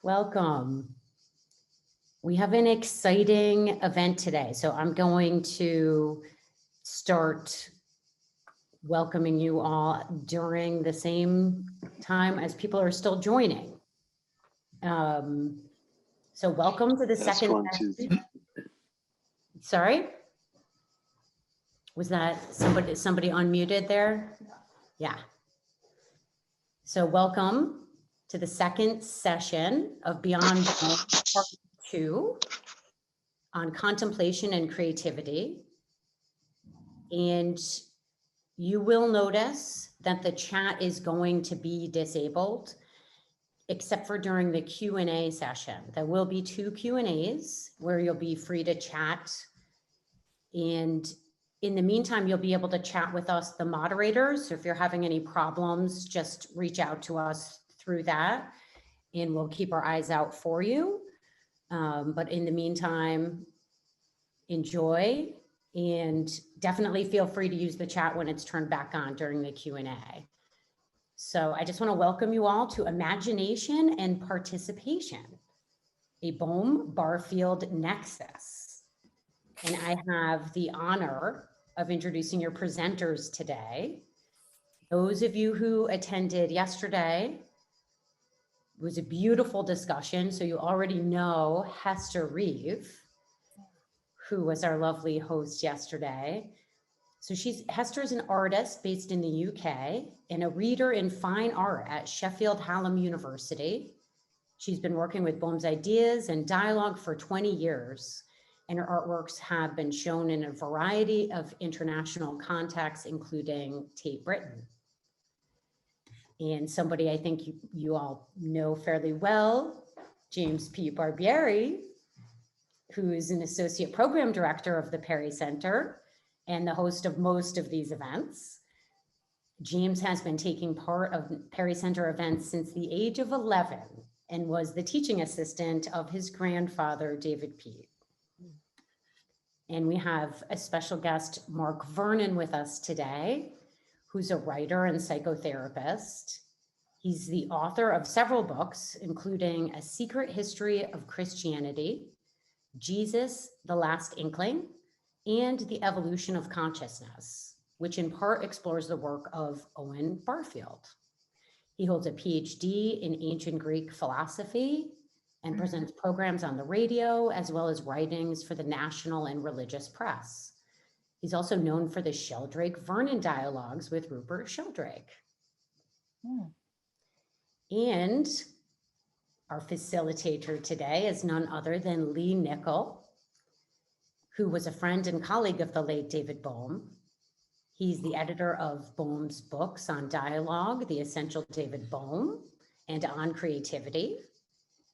Welcome. We have an exciting event today, so I'm going to start welcoming you all during the same time as people are still joining. So welcome to the second session. Sorry? Was that somebody unmuted there? Yeah. So welcome to the second session of Beyond Bohm, Part 2 on contemplation and creativity. And you will notice that the chat is going to be disabled, except for during the Q&A session. There will be 2 Q&As where you'll be free to chat. And in the meantime, you'll be able to chat with us, the moderators. So if you're having any problems, just reach out to us through that and we'll keep our eyes out for you. But in the meantime, enjoy and definitely feel free to use the chat when it's turned back on during the Q&A. So I just want to welcome you all to Imagination and Participation, a Bohm-Barfield Nexus. And I have the honor of introducing your presenters today. Those of you who attended yesterday, it was a beautiful discussion. So you already know Hester Reeve, who was our lovely host yesterday. So Hester is an artist based in the UK and a reader in fine art at Sheffield Hallam University. She's been working with Bohm's ideas and dialogue for 20 years, and her artworks have been shown in a variety of international contexts, including Tate Britain. And somebody I think you all know fairly well, James P. Barbieri, who is an associate program director of the Perry Center and the host of most of these events. James has been taking part of Perry Center events since the age of 11 and was the teaching assistant of his grandfather, David Peat. And we have a special guest, Mark Vernon, with us today, who's a writer and psychotherapist. He's the author of several books, including A Secret History of Christianity, Jesus, the Last Inkling, and The Evolution of Consciousness, which in part explores the work of Owen Barfield. He holds a PhD in ancient Greek philosophy and presents programs on the radio, as well as writings for the national and religious press. He's also known for the Sheldrake-Vernon dialogues with Rupert Sheldrake. And our facilitator today is none other than Lee Nichol, who was a friend and colleague of the late David Bohm. He's the editor of Bohm's books on dialogue, The Essential David Bohm, and on creativity.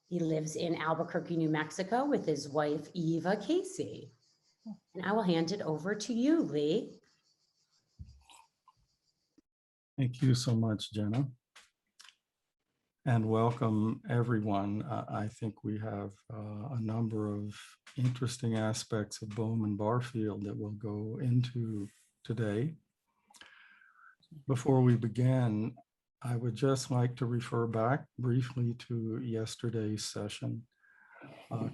He lives in Albuquerque, New Mexico with his wife, Eva Casey. And I will hand it over to you, Lee. Thank you so much, Jenna. And welcome everyone. I think we have a number of interesting aspects of Bohm and Barfield that we'll go into today. Before we begin, I would just like to refer back briefly to yesterday's session,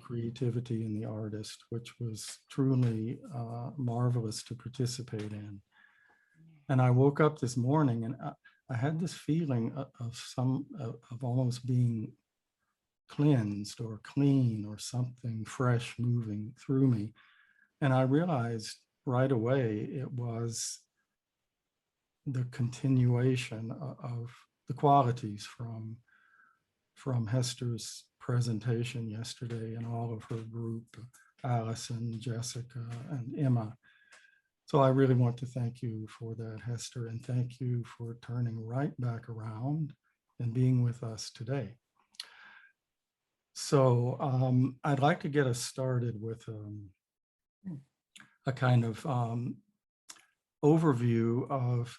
Creativity in the Artist, which was truly marvelous to participate in. And I woke up this morning and I had this feeling of almost being cleansed or clean or something fresh moving through me. And I realized right away it was the continuation of the qualities from Hester's presentation yesterday and all of her group, Allison, Jessica, and Emma. So I really want to thank you for that, Hester, and thank you for turning right back around and being with us today. So I'd like to get us started with a kind of overview of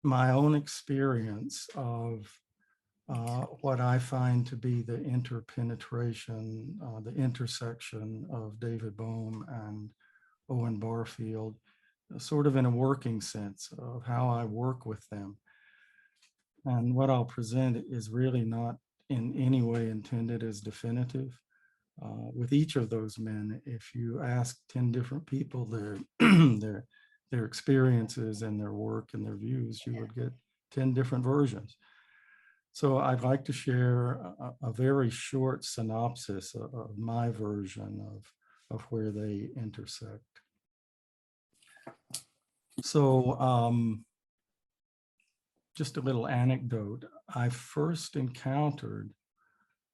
my own experience of what I find to be the interpenetration, the intersection of David Bohm and Owen Barfield, sort of in a working sense of how I work with them. And what I'll present is really not in any way intended as definitive. With each of those men, if you ask 10 different people their experiences and their work and their views, you would get 10 different versions. So I'd like to share a very short synopsis of my version of where they intersect. So just a little anecdote. I first encountered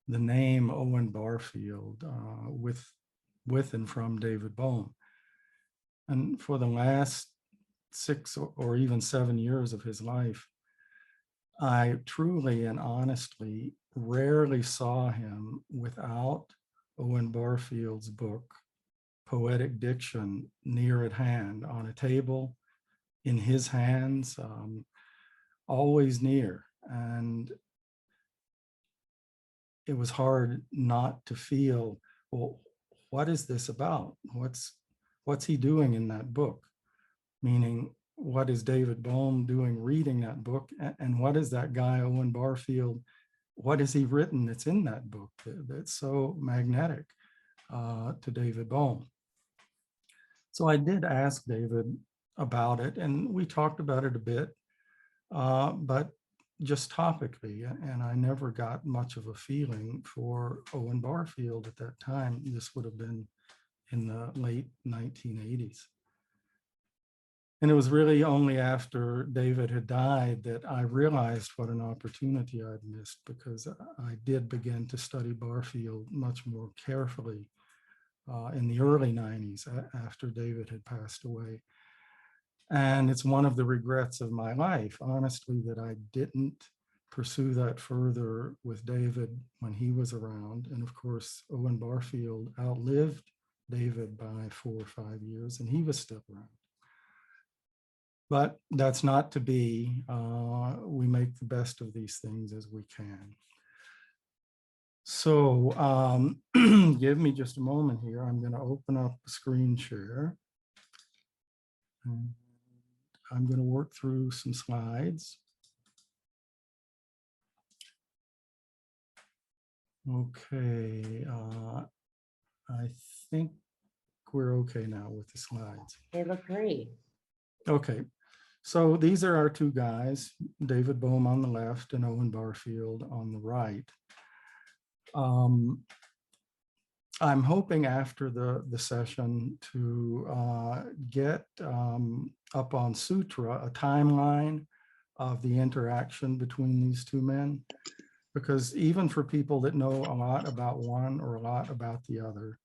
the name Owen Barfield with and from David Bohm. And for the last 6 or even 7 years of his life, I truly and honestly rarely saw him without Owen Barfield's book, Poetic Diction, near at hand, on a table, in his hands, always near. And it was hard not to feel, well, what is this about? What's he doing in that book? Meaning, what is David Bohm doing reading that book? And what is that guy, Owen Barfield, what has he written that's in that book that's so magnetic to David Bohm? So I did ask David about it, and we talked about it a bit, but just topically, and I never got much of a feeling for Owen Barfield at that time. This would have been in the late 1980s. And it was really only after David had died that I realized what an opportunity I'd missed, because I did begin to study Barfield much more carefully in the early 90s after David had passed away. And it's one of the regrets of my life, honestly, that I didn't pursue that further with David when he was around. And of course, Owen Barfield outlived David by 4 or 5 years, and he was still around. But that's not to be. We make the best of these things as we can. So give me just a moment here. I'm going to open up the screen share. I'm going to work through some slides. Okay, I think we're okay now with the slides. They look great. Okay, so these are our two guys, David Bohm on the left and Owen Barfield on the right. I'm hoping after the session to get up on Sutra a timeline of the interaction between these two men, because even for people that know a lot about one or a lot about the other,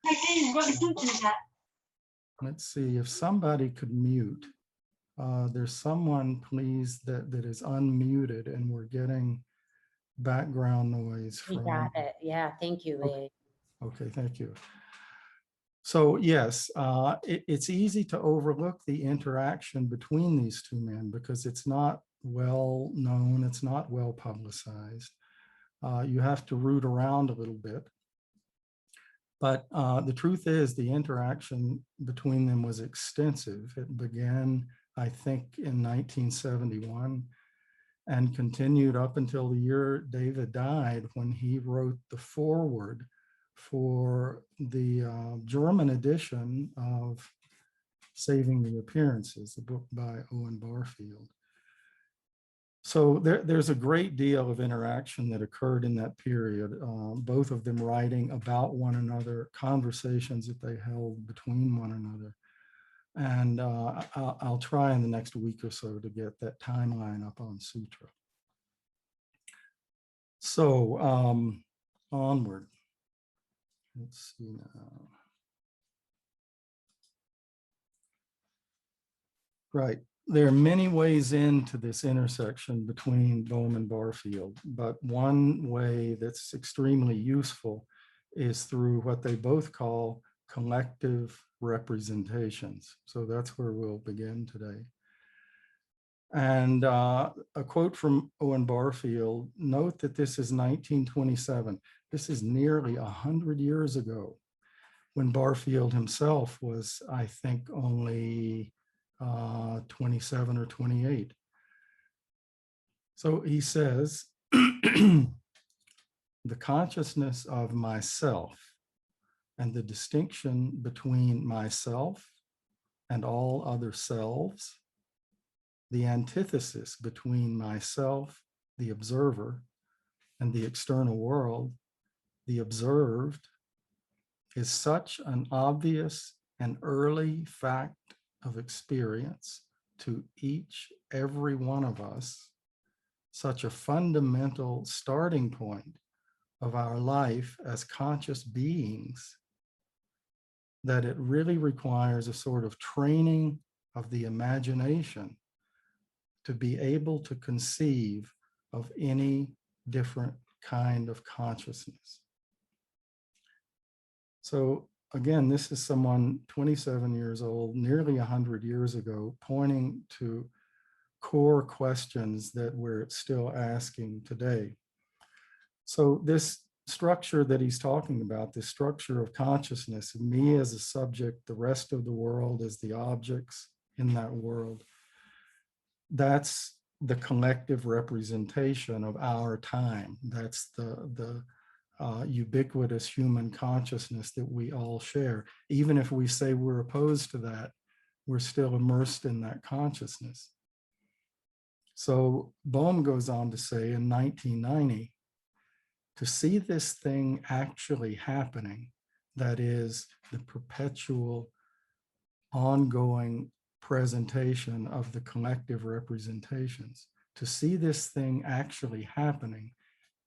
let's see if somebody could mute. There's someone, please, that is unmuted, and we're getting background noise from. We got it. Yeah, thank you, Lee. Okay, thank you. So yes, it's easy to overlook the interaction between these two men because it's not well known, it's not well publicized. You have to root around a little bit. But the truth is the interaction between them was extensive. It began, I think, in 1971 and continued up until the year David died, when he wrote the foreword for the German edition of Saving the Appearances, the book by Owen Barfield. So there's a great deal of interaction that occurred in that period, both of them writing about one another, conversations that they held between one another. And I'll try in the next week or so to get that timeline up on Sutra. So onward. Let's see now. Right. There are many ways into this intersection between Bohm and Barfield, but one way that's extremely useful is through what they both call collective representations. So that's where we'll begin today. And a quote from Owen Barfield, note that this is 1927. This is nearly 100 years ago, when Barfield himself was, I think, only 27 or 28. So he says, the the consciousness of myself and the distinction between myself and all other selves, the antithesis between myself, the observer, and the external world, the observed, is such an obvious and early fact of experience to every one of us, such a fundamental starting point of our life as conscious beings, that it really requires a sort of training of the imagination to be able to conceive of any different kind of consciousness. So again, this is someone 27 years old, nearly 100 years ago, pointing to core questions that we're still asking today. So this structure that he's talking about, this structure of consciousness, me as a subject, the rest of the world as the objects in that world, that's the collective representation of our time. That's the ubiquitous human consciousness that we all share. Even if we say we're opposed to that, we're still immersed in that consciousness. So Bohm goes on to say in 1990, to see this thing actually happening, that is the perpetual ongoing presentation of the collective representations, to see this thing actually happening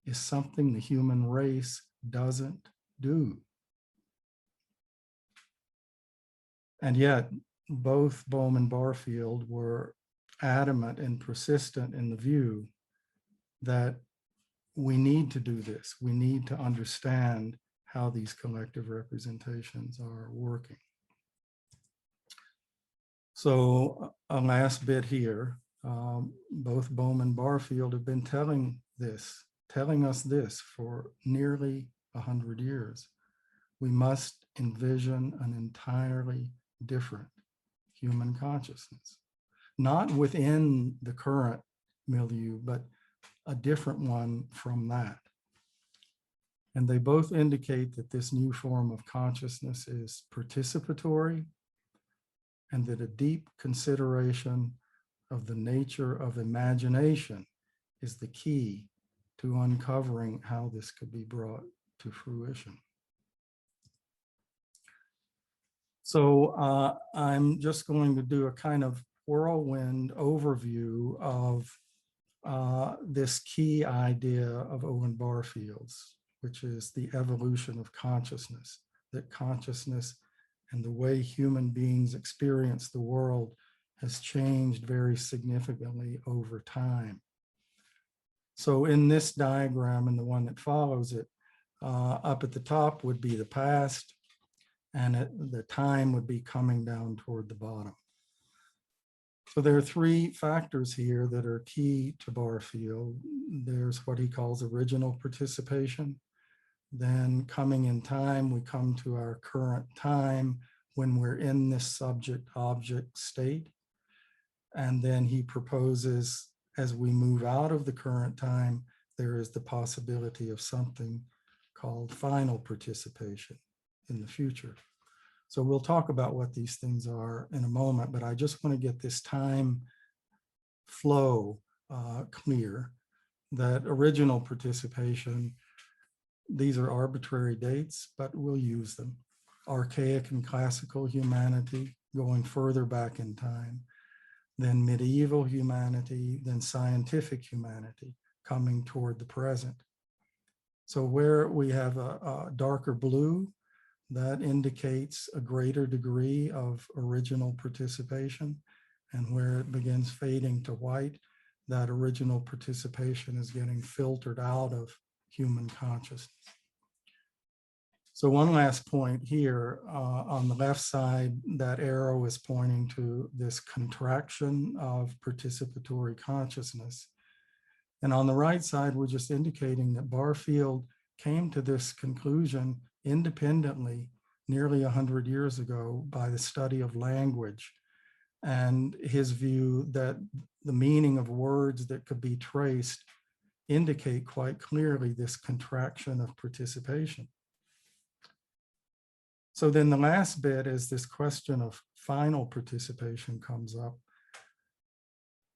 is something the human race doesn't do. And yet both Bohm and Barfield were adamant and persistent in the view that we need to do this. We need to understand how these collective representations are working. So a last bit here, both Bohm and Barfield have been telling us this for nearly 100 years. We must envision an entirely different human consciousness, not within the current milieu, but a different one from that. And they both indicate that this new form of consciousness is participatory, and that a deep consideration of the nature of imagination is the key to uncovering how this could be brought to fruition. So I'm just going to do a kind of whirlwind overview of this key idea of Owen Barfield's, which is the evolution of consciousness, that consciousness and the way human beings experience the world has changed very significantly over time. So in this diagram and the one that follows it, up at the top would be the past, and the time would be coming down toward the bottom. So there are three factors here that are key to Barfield. There's what he calls original participation. Then coming in time, we come to our current time when we're in this subject-object state. And then he proposes, as we move out of the current time, there is the possibility of something called final participation in the future. So we'll talk about what these things are in a moment, but I just want to get this time flow clear, that original participation, these are arbitrary dates, but we'll use them. Archaic and classical humanity, going further back in time, then medieval humanity, then scientific humanity, coming toward the present. So where we have a darker blue, that indicates a greater degree of original participation. And where it begins fading to white, that original participation is getting filtered out of human consciousness. So one last point here, on the left side, that arrow is pointing to this contraction of participatory consciousness. And on the right side, we're just indicating that Barfield came to this conclusion independently nearly 100 years ago by the study of language, and his view that the meaning of words that could be traced indicate quite clearly this contraction of participation. So then the last bit is this question of final participation comes up.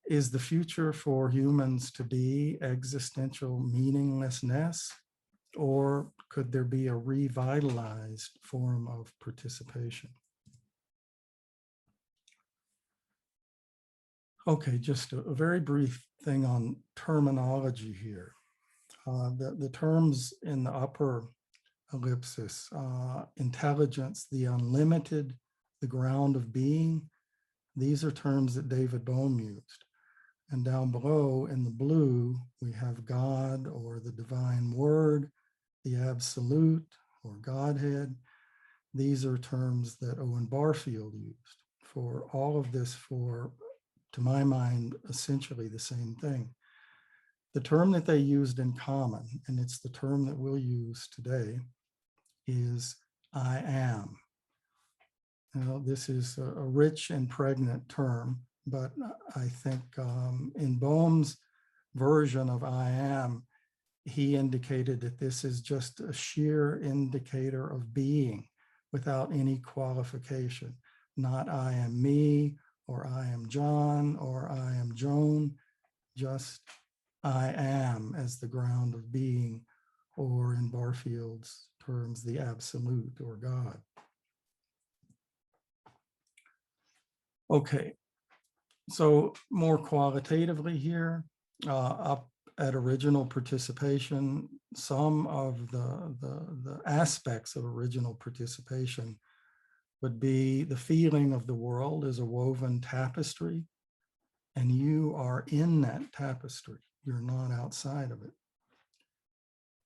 Is the future for humans to be existential meaninglessness, or could there be a revitalized form of participation? Okay, just a very brief thing on terminology here. The terms in the upper ellipsis, intelligence, the unlimited, the ground of being, these are terms that David Bohm used. And down below in the blue, we have God or the divine word, the absolute or Godhead. These are terms that Owen Barfield used for all of this, for, to my mind, essentially the same thing. The term that they used in common, and it's the term that we'll use today, is I am. Now, this is a rich and pregnant term, but I think in Bohm's version of I am, he indicated that this is just a sheer indicator of being without any qualification. Not I am me, or I am John, or I am Joan, just I am as the ground of being, or in Barfield's terms, the absolute or God. Okay, so more qualitatively here, up at original participation, some of the aspects of original participation would be the feeling of the world as a woven tapestry, and you are in that tapestry, you're not outside of it.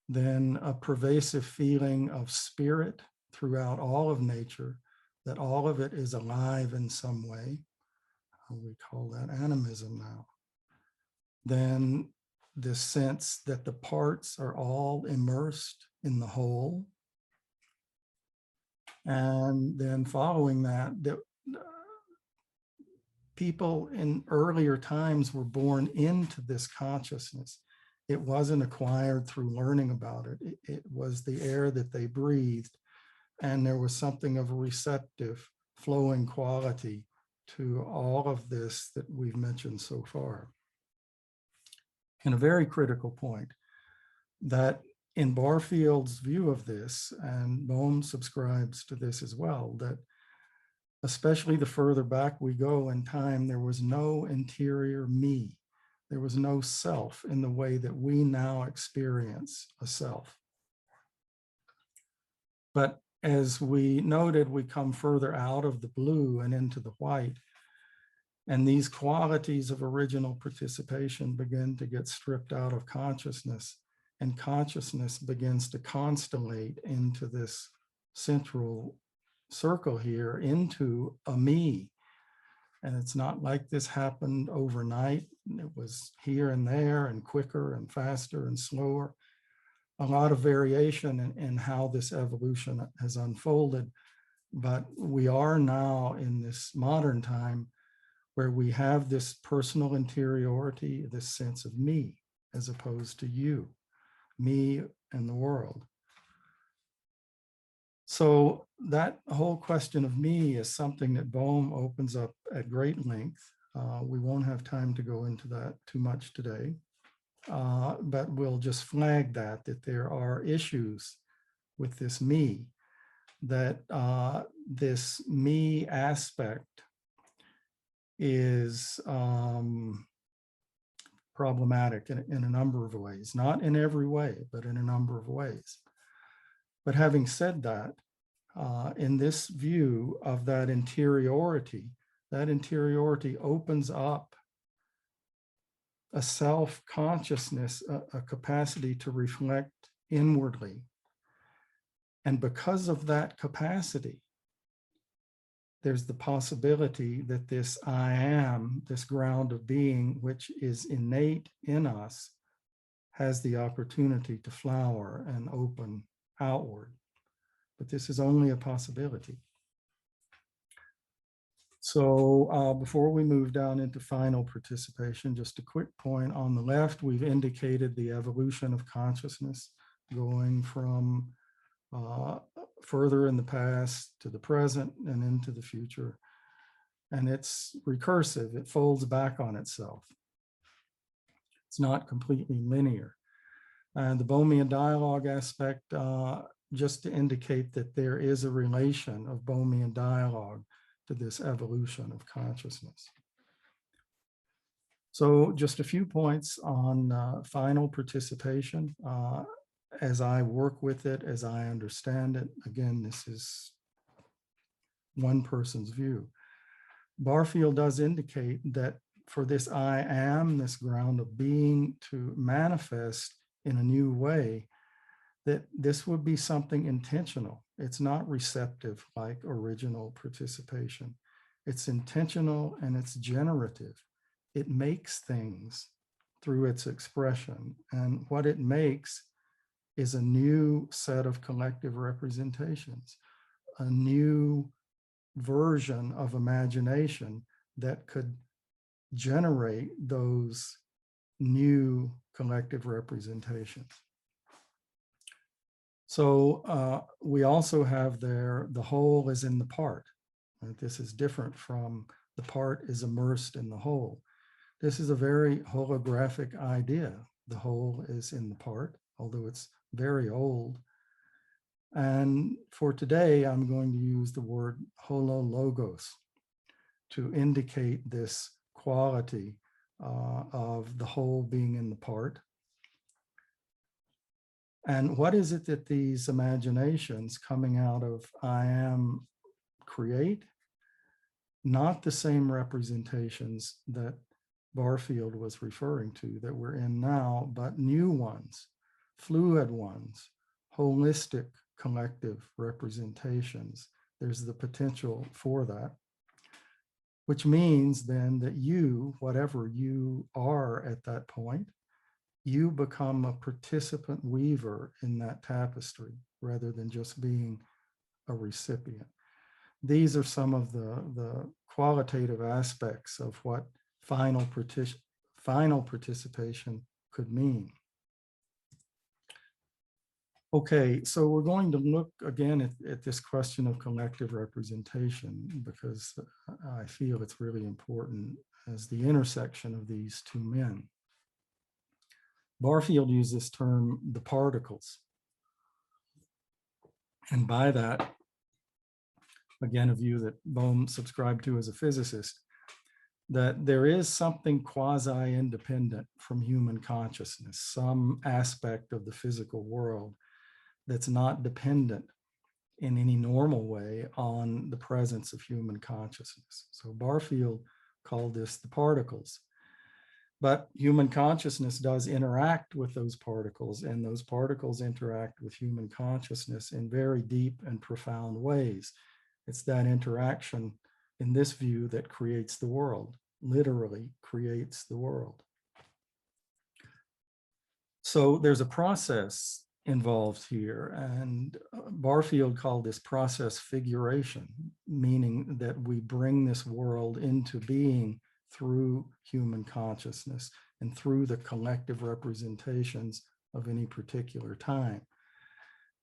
Then a pervasive feeling of spirit throughout all of nature, that all of it is alive in some way. We call that animism now. Then this sense that the parts are all immersed in the whole. And then following that, people in earlier times were born into this consciousness. It wasn't acquired through learning about it. It was the air that they breathed. And there was something of a receptive, flowing quality to all of this that we've mentioned so far. And a very critical point, that in Barfield's view of this, and Bohm subscribes to this as well, that especially the further back we go in time, there was no interior me. There was no self in the way that we now experience a self. But as we noted, we come further out of the blue and into the white. And these qualities of original participation begin to get stripped out of consciousness, and consciousness begins to constellate into this central circle here, into a me. And it's not like this happened overnight. It was here and there, and quicker and faster and slower. A lot of variation in how this evolution has unfolded. But we are now in this modern time where we have this personal interiority, this sense of me, as opposed to you, me and the world. So that whole question of me is something that Bohm opens up at great length. We won't have time to go into that too much today, but we'll just flag that there are issues with this me, that this me aspect is problematic in a number of ways, not in every way, but in a number of ways. But having said that, in this view of that interiority opens up a self-consciousness, a capacity to reflect inwardly. And because of that capacity, there's the possibility that this I am, this ground of being, which is innate in us, has the opportunity to flower and open outward. But this is only a possibility. So before we move down into final participation, just a quick point on the left, we've indicated the evolution of consciousness going from further in the past to the present and into the future. And it's recursive, it folds back on itself. It's not completely linear. And the Bohmian dialogue aspect, just to indicate that there is a relation of Bohmian dialogue to this evolution of consciousness. So just a few points on final participation. As I work with it, as I understand it, again, this is one person's view. Barfield does indicate that for this I am, this ground of being, to manifest in a new way, that this would be something intentional. It's not receptive like original participation. It's intentional and it's generative. It makes things through its expression. And what it makes is a new set of collective representations, a new version of imagination that could generate those new collective representations. So we also have there, the whole is in the part. Right? This is different from the part is immersed in the whole. This is a very holographic idea. The whole is in the part, although it's very old. And for today, I'm going to use the word holologos to indicate this quality of the whole being in the part. And what is it that these imaginations coming out of I am create? Not the same representations that Barfield was referring to that we're in now, but new ones, fluid ones, holistic collective representations. There's the potential for that, which means then that you, whatever you are at that point, you become a participant weaver in that tapestry rather than just being a recipient. These are some of the qualitative aspects of what final participation could mean. Okay, so we're going to look again at this question of collective representation because I feel it's really important as the intersection of these two men. Barfield used this term, the particles. And by that, again, a view that Bohm subscribed to as a physicist, that there is something quasi-independent from human consciousness, some aspect of the physical world that's not dependent in any normal way on the presence of human consciousness. So Barfield called this the particles. But human consciousness does interact with those particles, and those particles interact with human consciousness in very deep and profound ways. It's that interaction in this view that creates the world, literally creates the world. So there's a process involved here, and Barfield called this process figuration, meaning that we bring this world into being through human consciousness and through the collective representations of any particular time.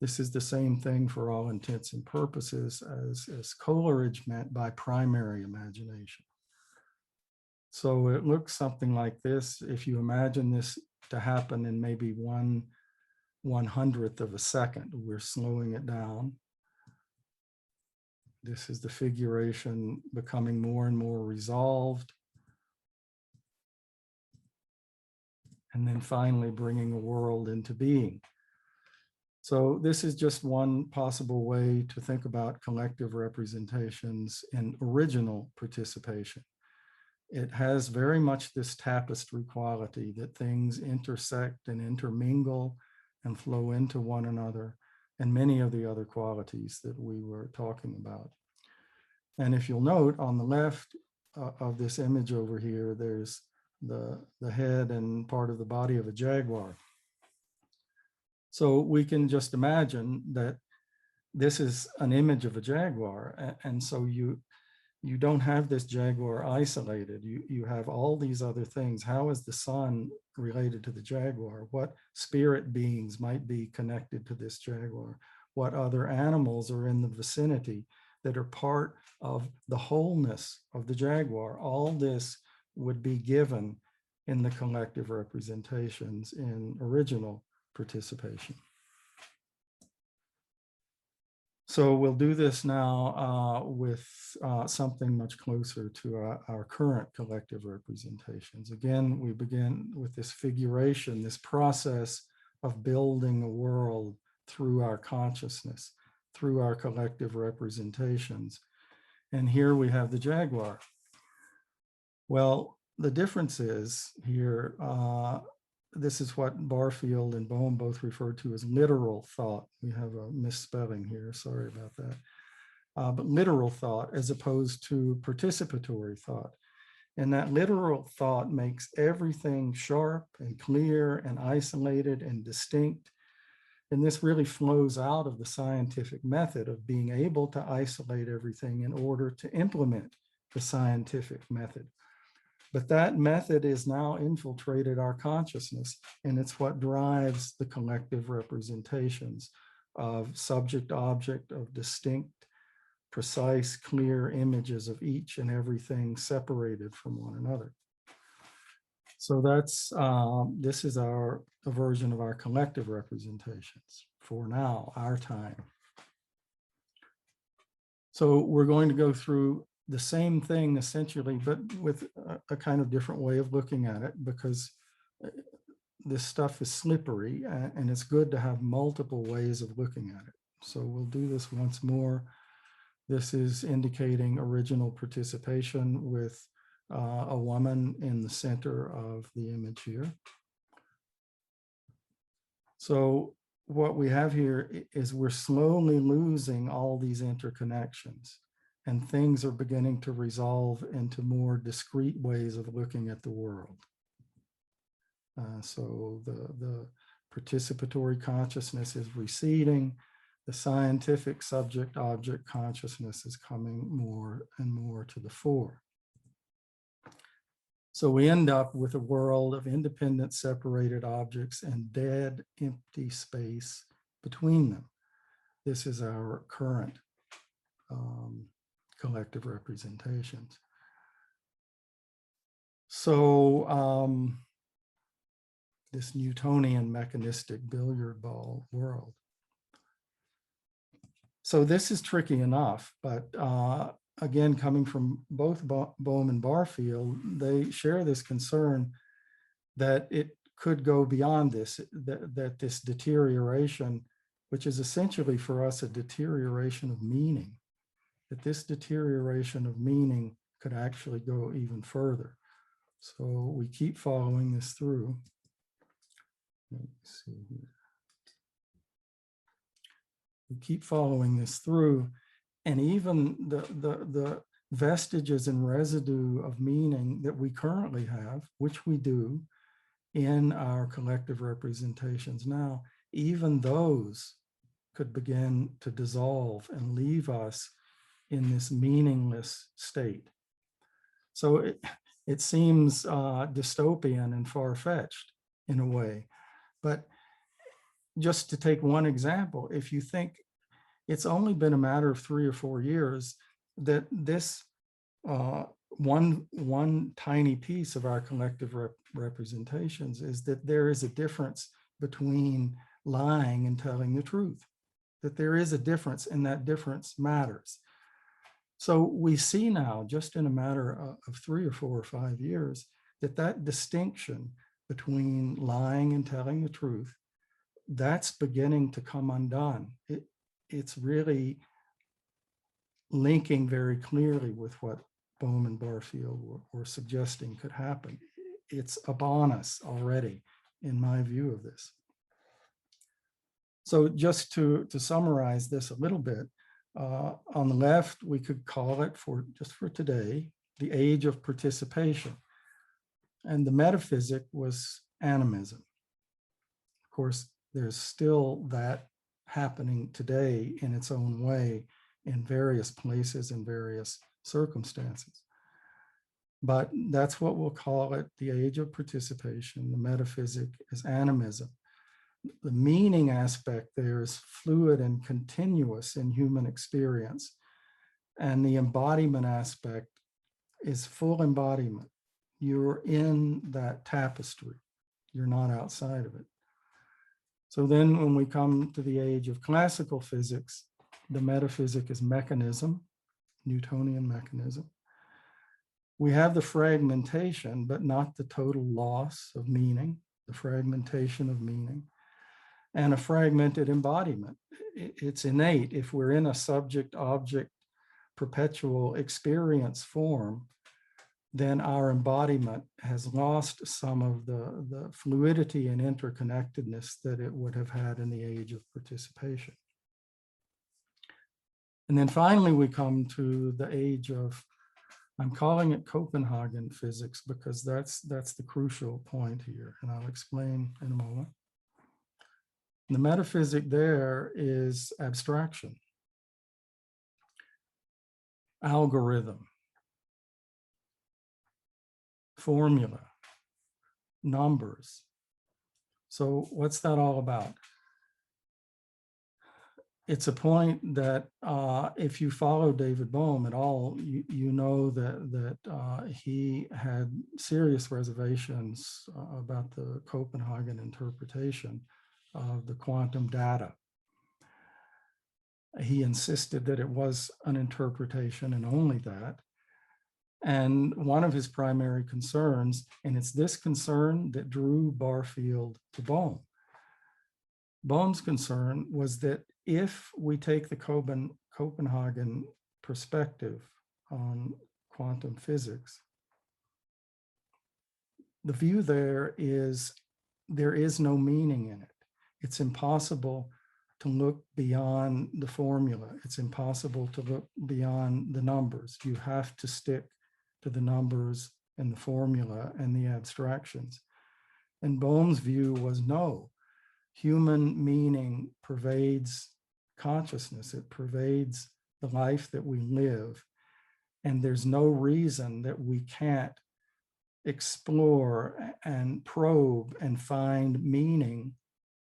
This is the same thing for all intents and purposes as Coleridge meant by primary imagination. So it looks something like this. If you imagine this to happen in maybe 1/100th of a second, we're slowing it down. This is the figuration becoming more and more resolved. And then finally bringing a world into being. So this is just one possible way to think about collective representations in original participation. It has very much this tapestry quality that things intersect and intermingle and flow into one another, and many of the other qualities that we were talking about. And if you'll note on the left of this image over here, there's the head and part of the body of a jaguar. So we can just imagine that this is an image of a jaguar. And so you don't have this jaguar isolated. You have all these other things. How is the sun related to the jaguar? What spirit beings might be connected to this jaguar? What other animals are in the vicinity that are part of the wholeness of the jaguar? All this would be given in the collective representations in original participation. So we'll do this now with something much closer to our current collective representations. Again, we begin with this figuration, this process of building a world through our consciousness, through our collective representations. And here we have the jaguar. Well, the difference is here, this is what Barfield and Bohm both referred to as literal thought. We have a misspelling here, sorry about that. But literal thought as opposed to participatory thought. And that literal thought makes everything sharp and clear and isolated and distinct. And this really flows out of the scientific method of being able to isolate everything in order to implement the scientific method. But that method is now infiltrated our consciousness, and it's what drives the collective representations of subject-object, of distinct, precise, clear images of each and everything separated from one another. So that's, this is a version of our collective representations for now, our time. So we're going to go through the same thing essentially, but with a kind of different way of looking at it, because this stuff is slippery and it's good to have multiple ways of looking at it. So we'll do this once more. This is indicating original participation with a woman in the center of the image here. So what we have here is we're slowly losing all these interconnections, and things are beginning to resolve into more discrete ways of looking at the world. So the participatory consciousness is receding. The scientific subject-object consciousness is coming more and more to the fore. So we end up with a world of independent, separated objects and dead, empty space between them. This is our current collective representations. So this Newtonian mechanistic billiard ball world. So this is tricky enough, but again, coming from both Bohm and Barfield, they share this concern that it could go beyond this, that this deterioration, which is essentially for us a deterioration of meaning, that this deterioration of meaning could actually go even further. So we keep following this through. Let me see here. We keep following this through, and even the vestiges and residue of meaning that we currently have, which we do in our collective representations now, even those could begin to dissolve and leave us in this meaningless state. So it seems dystopian and far-fetched in a way, but just to take one example, if you think it's only been a matter of 3 or 4 years that this one tiny piece of our collective representations is that there is a difference between lying and telling the truth, that there is a difference and that difference matters. So we see now, just in a matter of 3 or 4 or 5 years, that distinction between lying and telling the truth, that's beginning to come undone. It's really linking very clearly with what Bohm and Barfield were suggesting could happen. It's upon us already, in my view of this. So just to summarize this a little bit, on the left, we could call it, just for today, the age of participation. And the metaphysic was animism. Of course, there's still that happening today in its own way in various places and various circumstances. But that's what we'll call it, the age of participation. The metaphysic is animism. The meaning aspect there is fluid and continuous in human experience. And the embodiment aspect is full embodiment. You're in that tapestry. You're not outside of it. So then when we come to the age of classical physics, the metaphysic is mechanism, Newtonian mechanism. We have the fragmentation, but not the total loss of meaning, the fragmentation of meaning, and a fragmented embodiment. It's innate. If we're in a subject-object perpetual experience form, then our embodiment has lost some of the fluidity and interconnectedness that it would have had in the age of participation. And then finally, we come to the age of, I'm calling it Copenhagen physics because that's the crucial point here, and I'll explain in a moment. The metaphysic there is abstraction, algorithm, formula, numbers. So what's that all about? It's a point that if you follow David Bohm at all, you know that he had serious reservations about the Copenhagen interpretation of the quantum data. He insisted that it was an interpretation and only that. And one of his primary concerns, and it's this concern that drew Barfield to Bohm. Bohm's concern was that if we take the Copenhagen perspective on quantum physics, the view there is no meaning in it. It's impossible to look beyond the formula. It's impossible to look beyond the numbers. You have to stick to the numbers and the formula and the abstractions. And Bohm's view was no, human meaning pervades consciousness. It pervades the life that we live. And there's no reason that we can't explore and probe and find meaning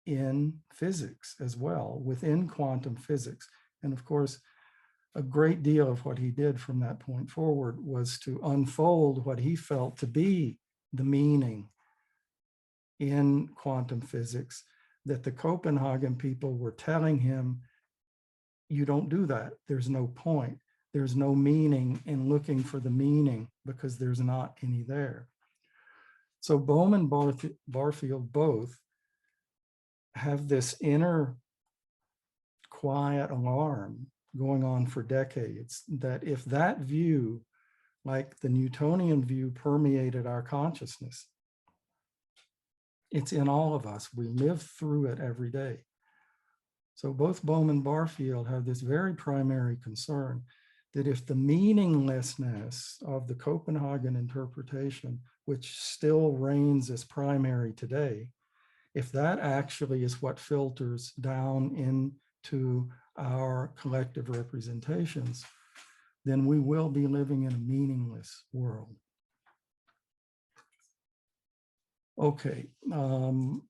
in physics as well, within quantum physics. And of course, a great deal of what he did from that point forward was to unfold what he felt to be the meaning in quantum physics that the Copenhagen people were telling him, you don't do that. There's no point. There's no meaning in looking for the meaning because there's not any there. So Bohm and Barfield both have this inner quiet alarm going on for decades that if that view, like the Newtonian view, permeated our consciousness, it's in all of us. We live through it every day. So both Bohm and Barfield have this very primary concern that if the meaninglessness of the Copenhagen interpretation, which still reigns as primary today, if that actually is what filters down into our collective representations, then we will be living in a meaningless world. Okay, let's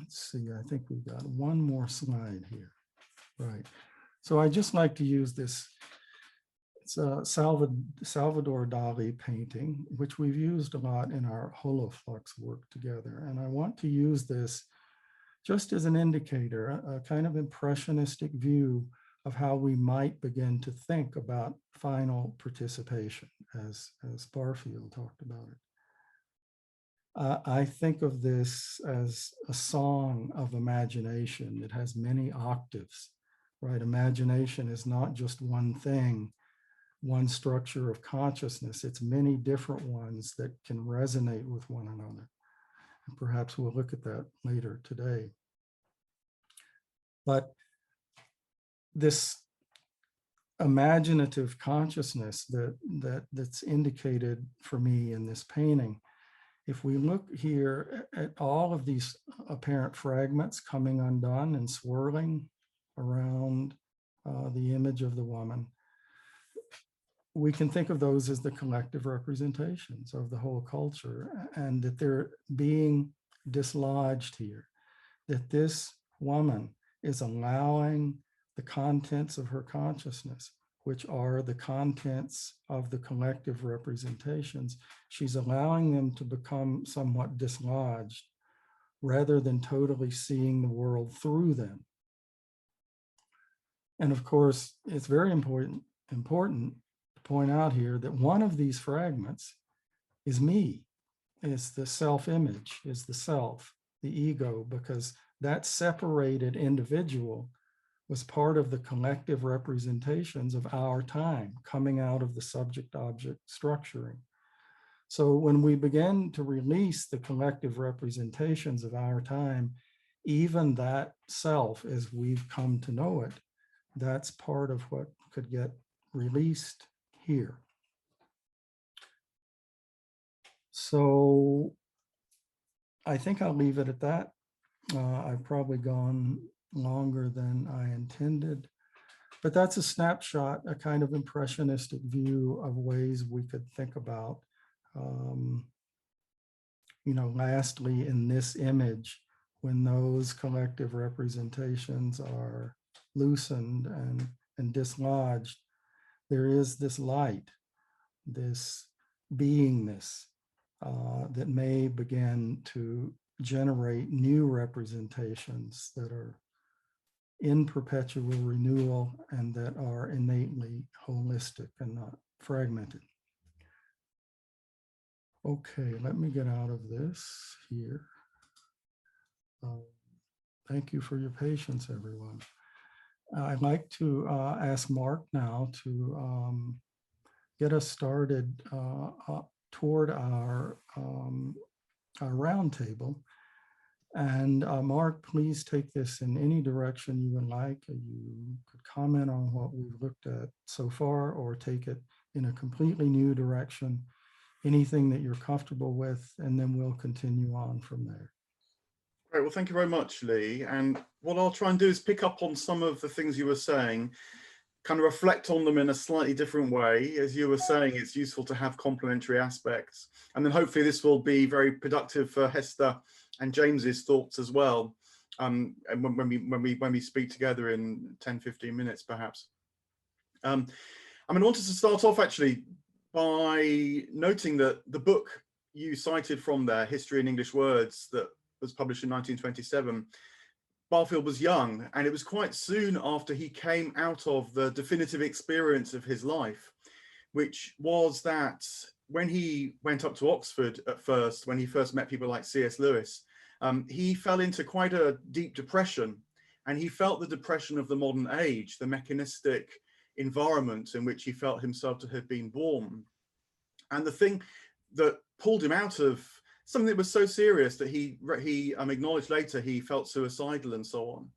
see, I think we've got one more slide here. Right, so I just like to use this. It's a Salvador Dali painting, which we've used a lot in our holoflux work together. And I want to use this just as an indicator, a kind of impressionistic view of how we might begin to think about final participation, as Barfield talked about it. I think of this as a song of imagination that has many octaves, right? Imagination is not just one thing, one structure of consciousness. It's many different ones that can resonate with one another. And perhaps we'll look at that later today. But this imaginative consciousness that's indicated for me in this painting, if we look here at all of these apparent fragments coming undone and swirling around the image of the woman, we can think of those as the collective representations of the whole culture, and that they're being dislodged here, that this woman is allowing the contents of her consciousness, which are the contents of the collective representations, she's allowing them to become somewhat dislodged rather than totally seeing the world through them. And of course, it's very important to point out here that one of these fragments is me, is the self-image, is the self, the ego, because that separated individual was part of the collective representations of our time coming out of the subject-object structuring. So when we begin to release the collective representations of our time, even that self as we've come to know it, that's part of what could get released here. So I think I'll leave it at that. I've probably gone longer than I intended, but that's a snapshot, a kind of impressionistic view of ways we could think about, lastly, in this image, when those collective representations are loosened and dislodged, there is this light, this beingness that may begin to generate new representations that are in perpetual renewal and that are innately holistic and not fragmented. Okay, let me get out of this here. Thank you for your patience, everyone. I'd like to ask Mark now to get us started toward our roundtable. And Mark, please take this in any direction you would like. You could comment on what we've looked at so far, or take it in a completely new direction, anything that you're comfortable with, and then we'll continue on from there. Great, well, thank you very much, Lee. And what I'll try and do is pick up on some of the things you were saying, kind of reflect on them in a slightly different way. As you were saying, it's useful to have complementary aspects. And then hopefully this will be very productive for Hester and James's thoughts as well. And when we speak together in 10, 15 minutes, perhaps. I wanted to start off actually by noting that the book you cited from there, History in English Words, that was published in 1927, Barfield was young, and it was quite soon after he came out of the definitive experience of his life, which was that when he went up to Oxford at first, when he first met people like C.S. Lewis, he fell into quite a deep depression, and he felt the depression of the modern age, the mechanistic environment in which he felt himself to have been born. And the thing that pulled him out of something that was so serious that he acknowledged later he felt suicidal and so on,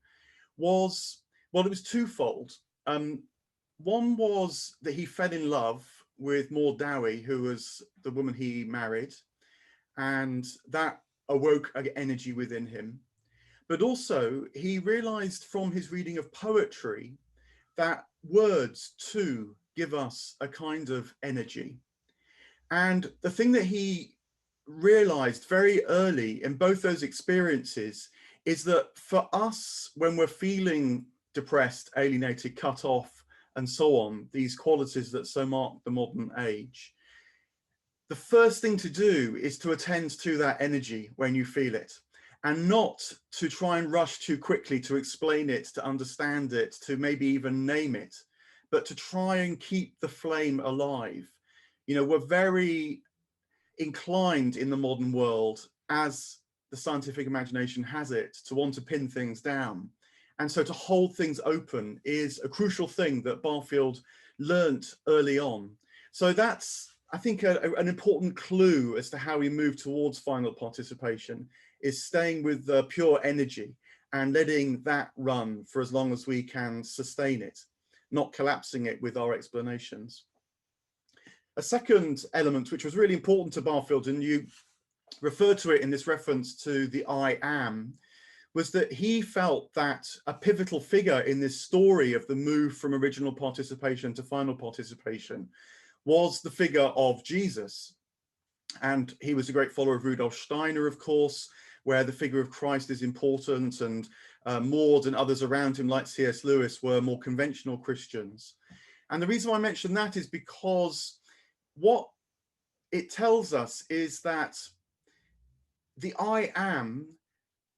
was, well, it was twofold. One was that he fell in love with Maud Dowie, who was the woman he married, and that awoke an energy within him. But also he realized from his reading of poetry that words too give us a kind of energy. And the thing that he realized very early in both those experiences is that for us, when we're feeling depressed, alienated, cut off, and so on, these qualities that so mark the modern age, the first thing to do is to attend to that energy when you feel it, and not to try and rush too quickly to explain it, to understand it, to maybe even name it, but to try and keep the flame alive. You know, we're very inclined in the modern world, as the scientific imagination has it, to want to pin things down. And so to hold things open is a crucial thing that Barfield learnt early on. So that's, I think, an important clue as to how we move towards final participation, is staying with the pure energy and letting that run for as long as we can sustain it, not collapsing it with our explanations. A second element, which was really important to Barfield, and you referred to it in this reference to the I am, was that he felt that a pivotal figure in this story of the move from original participation to final participation was the figure of Jesus. And he was a great follower of Rudolf Steiner, of course, where the figure of Christ is important, and Maud and others around him like C.S. Lewis were more conventional Christians. And the reason why I mention that is because what it tells us is that the I am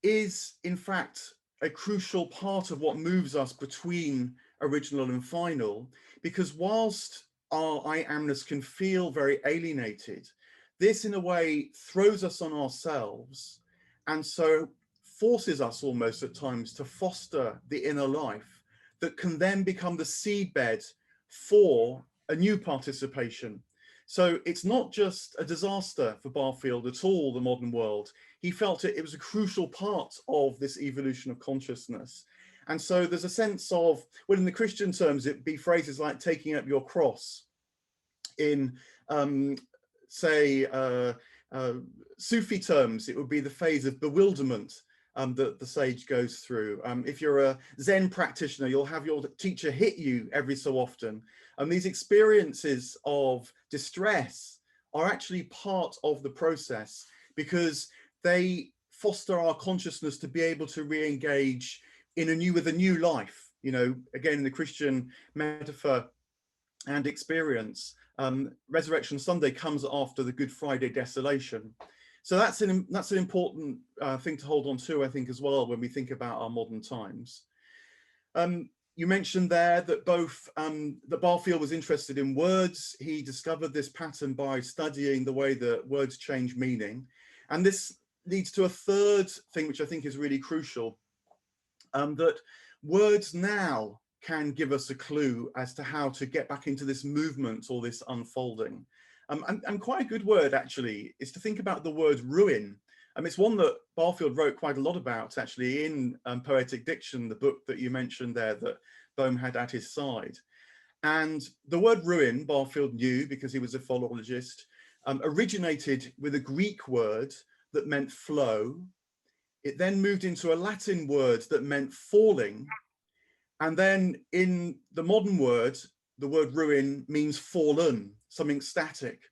is in fact a crucial part of what moves us between original and final, because whilst our I amness can feel very alienated, this in a way throws us on ourselves, and so forces us almost at times to foster the inner life that can then become the seedbed for a new participation. So it's not just a disaster for Barfield at all, the modern world. He felt it was a crucial part of this evolution of consciousness. And so there's a sense of, well, in the Christian terms, it'd be phrases like taking up your cross. In, say, Sufi terms, it would be the phase of bewilderment that the sage goes through. If you're a Zen practitioner, you'll have your teacher hit you every so often. And these experiences of distress are actually part of the process, because they foster our consciousness to be able to re-engage with a new life. You know, again, in the Christian metaphor and experience, Resurrection Sunday comes after the Good Friday desolation. So that's an important thing to hold on to, I think, as well, when we think about our modern times. You mentioned there that that Barfield was interested in words. He discovered this pattern by studying the way that words change meaning. And this leads to a third thing, which I think is really crucial, that words now can give us a clue as to how to get back into this movement or this unfolding. And quite a good word, actually, is to think about the word ruin. It's one that Barfield wrote quite a lot about, actually, in Poetic Diction, the book that you mentioned there that Bohm had at his side. And the word ruin, Barfield knew because he was a philologist, originated with a Greek word that meant flow. It then moved into a Latin word that meant falling. And then in the modern word, the word ruin means fallen, something static.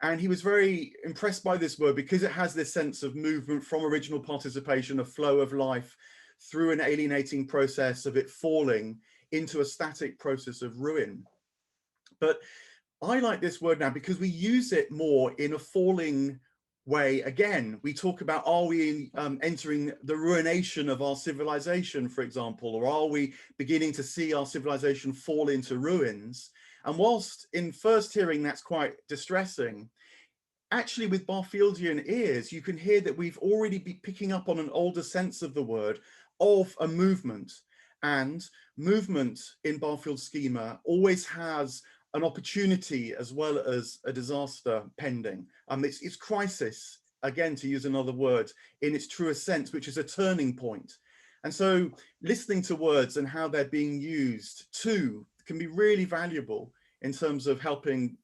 And he was very impressed by this word because it has this sense of movement from original participation, a flow of life, through an alienating process of it falling into a static process of ruin. But I like this word now because we use it more in a falling way. Again, we talk about, are we entering the ruination of our civilization, for example, or are we beginning to see our civilization fall into ruins? And whilst in first hearing that's quite distressing, actually with Barfieldian ears, you can hear that we've already been picking up on an older sense of the word, of a movement. And movement in Barfield's schema always has an opportunity as well as a disaster pending. It's crisis, again, to use another word, in its truest sense, which is a turning point. And so listening to words and how they're being used too can be really valuable in terms of helping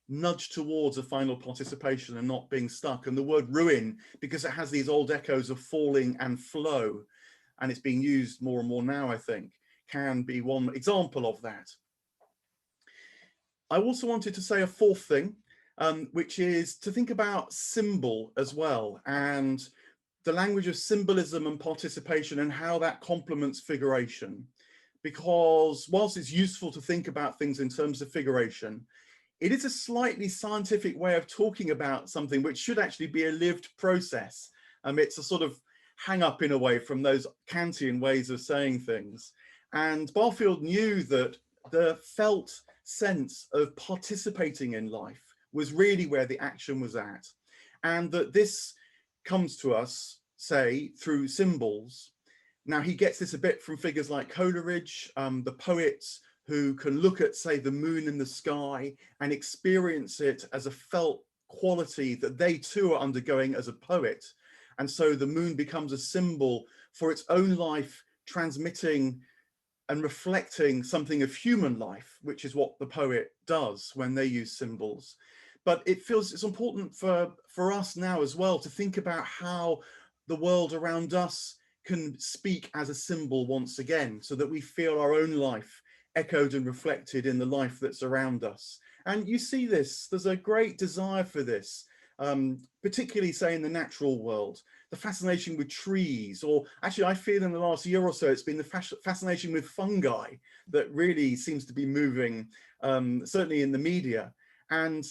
nudge towards a final participation and not being stuck. And the word ruin, because it has these old echoes of falling and flow, and it's being used more and more now, I think, can be one example of that. I also wanted to say a fourth thing, which is to think about symbol as well, and the language of symbolism and participation and how that complements figuration. Because whilst it's useful to think about things in terms of figuration, it is a slightly scientific way of talking about something which should actually be a lived process. It's a sort of hang up in a way from those Kantian ways of saying things. And Barfield knew that the felt sense of participating in life was really where the action was at. And that this comes to us, say, through symbols. Now, he gets this a bit from figures like Coleridge, the poets who can look at, say, the moon in the sky and experience it as a felt quality that they too are undergoing as a poet. And so the moon becomes a symbol for its own life, transmitting and reflecting something of human life, which is what the poet does when they use symbols. But it feels it's important for us now as well to think about how the world around us can speak as a symbol once again, so that we feel our own life echoed and reflected in the life that's around us. And you see this, there's a great desire for this, particularly say in the natural world, the fascination with trees, or actually I feel in the last year or so, it's been the fascination with fungi that really seems to be moving, certainly in the media. And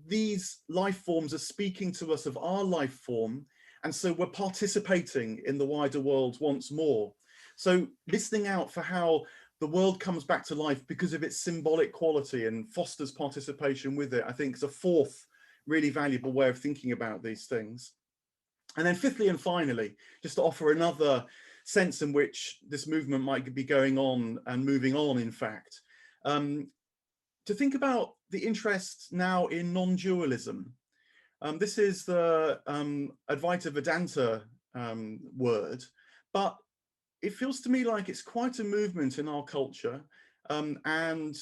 these life forms are speaking to us of our life form. And so we're participating in the wider world once more. So listening out for how the world comes back to life because of its symbolic quality and fosters participation with it, I think is a fourth really valuable way of thinking about these things. And then fifthly and finally, just to offer another sense in which this movement might be going on and moving on, in fact, to think about the interest now in non-dualism. This is the Advaita Vedanta word, but it feels to me like it's quite a movement in our culture, and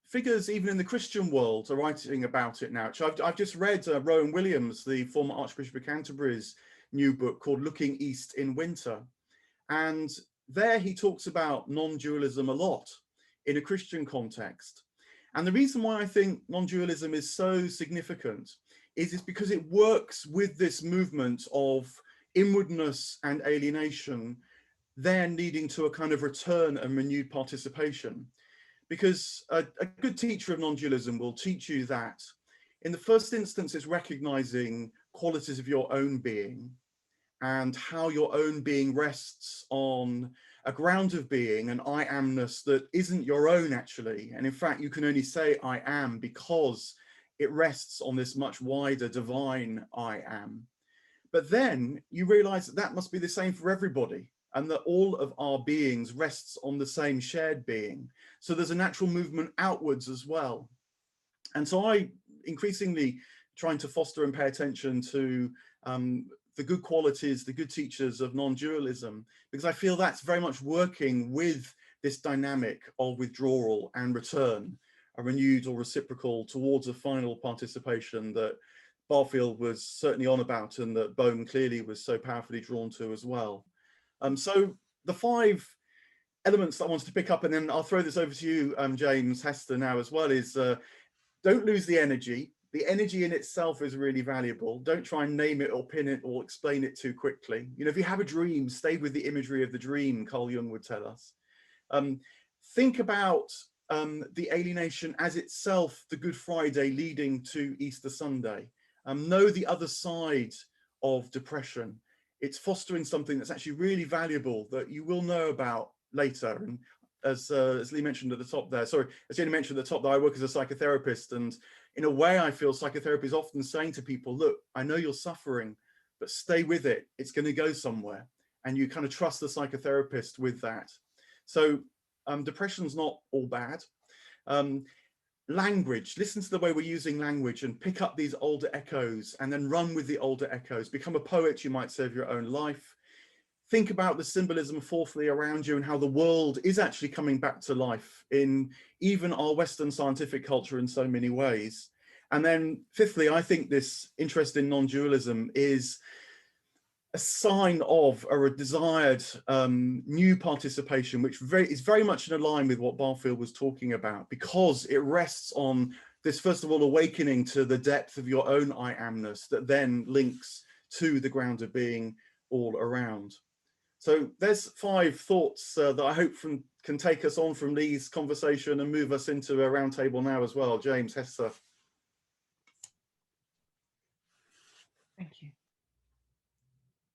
figures even in the Christian world are writing about it now. So I've just read Rowan Williams, the former Archbishop of Canterbury's new book called Looking East in Winter. And there he talks about non-dualism a lot in a Christian context. And the reason why I think non-dualism is so significant is it's because it works with this movement of inwardness and alienation, then leading to a kind of return and renewed participation. Because a good teacher of non-dualism will teach you that in the first instance, it's recognizing qualities of your own being and how your own being rests on a ground of being, an I amness that isn't your own actually. And in fact, you can only say I am because it rests on this much wider divine I am. But then you realize that that must be the same for everybody, and that all of our beings rests on the same shared being. So there's a natural movement outwards as well. And so I increasingly trying to foster and pay attention to the good qualities, the good teachers of non-dualism, because I feel that's very much working with this dynamic of withdrawal and return, a renewed or reciprocal towards a final participation that Barfield was certainly on about and that Bohm clearly was so powerfully drawn to as well. So the 5 elements that I wanted to pick up, and then I'll throw this over to you, James, Hester, now as well, is don't lose the energy. The energy in itself is really valuable. Don't try and name it or pin it or explain it too quickly. You know, if you have a dream, stay with the imagery of the dream, Carl Jung would tell us. Think about the alienation as itself the Good Friday leading to Easter Sunday. Know the other side of depression. It's fostering something that's actually really valuable that you will know about later. And as Lee mentioned at the top there, sorry, as Jenny mentioned at the top there, I work as a psychotherapist, and in a way I feel psychotherapy is often saying to people, look, I know you're suffering, but stay with it. It's going to go somewhere. And you kind of trust the psychotherapist with that. So depression's not all bad. Language, listen to the way we're using language and pick up these older echoes and then run with the older echoes. Become a poet, you might say, of your own life. Think about the symbolism, fourthly, around you and how the world is actually coming back to life in even our Western scientific culture in so many ways. And then fifthly, I think this interest in non-dualism is a sign of a desired new participation, which is very much in line with what Barfield was talking about, because it rests on this, first of all, awakening to the depth of your own I amness that then links to the ground of being all around. So there's 5 thoughts that I hope can take us on from Lee's conversation and move us into a roundtable now as well. James, Hester. Thank you.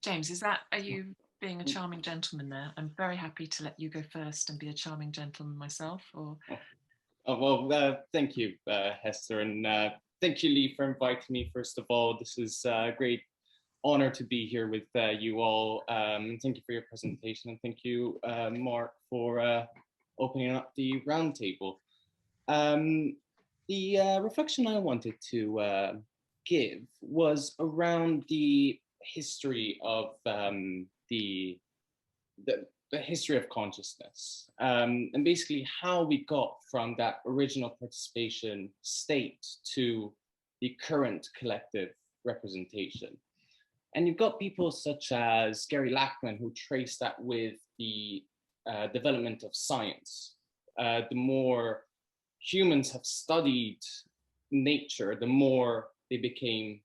James, are you being a charming gentleman there? I'm very happy to let you go first and be a charming gentleman myself. Or oh, well, thank you, Hester, and thank you, Lee, for inviting me. First of all, this is a great honor to be here with you all. Thank you for your presentation, and thank you, Mark, for opening up the roundtable. The reflection I wanted to give was around the history of the history of consciousness, and basically how we got from that original participation state to the current collective representation. And you've got people such as Gary Lachman who trace that with the development of science. The more humans have studied nature, the more they became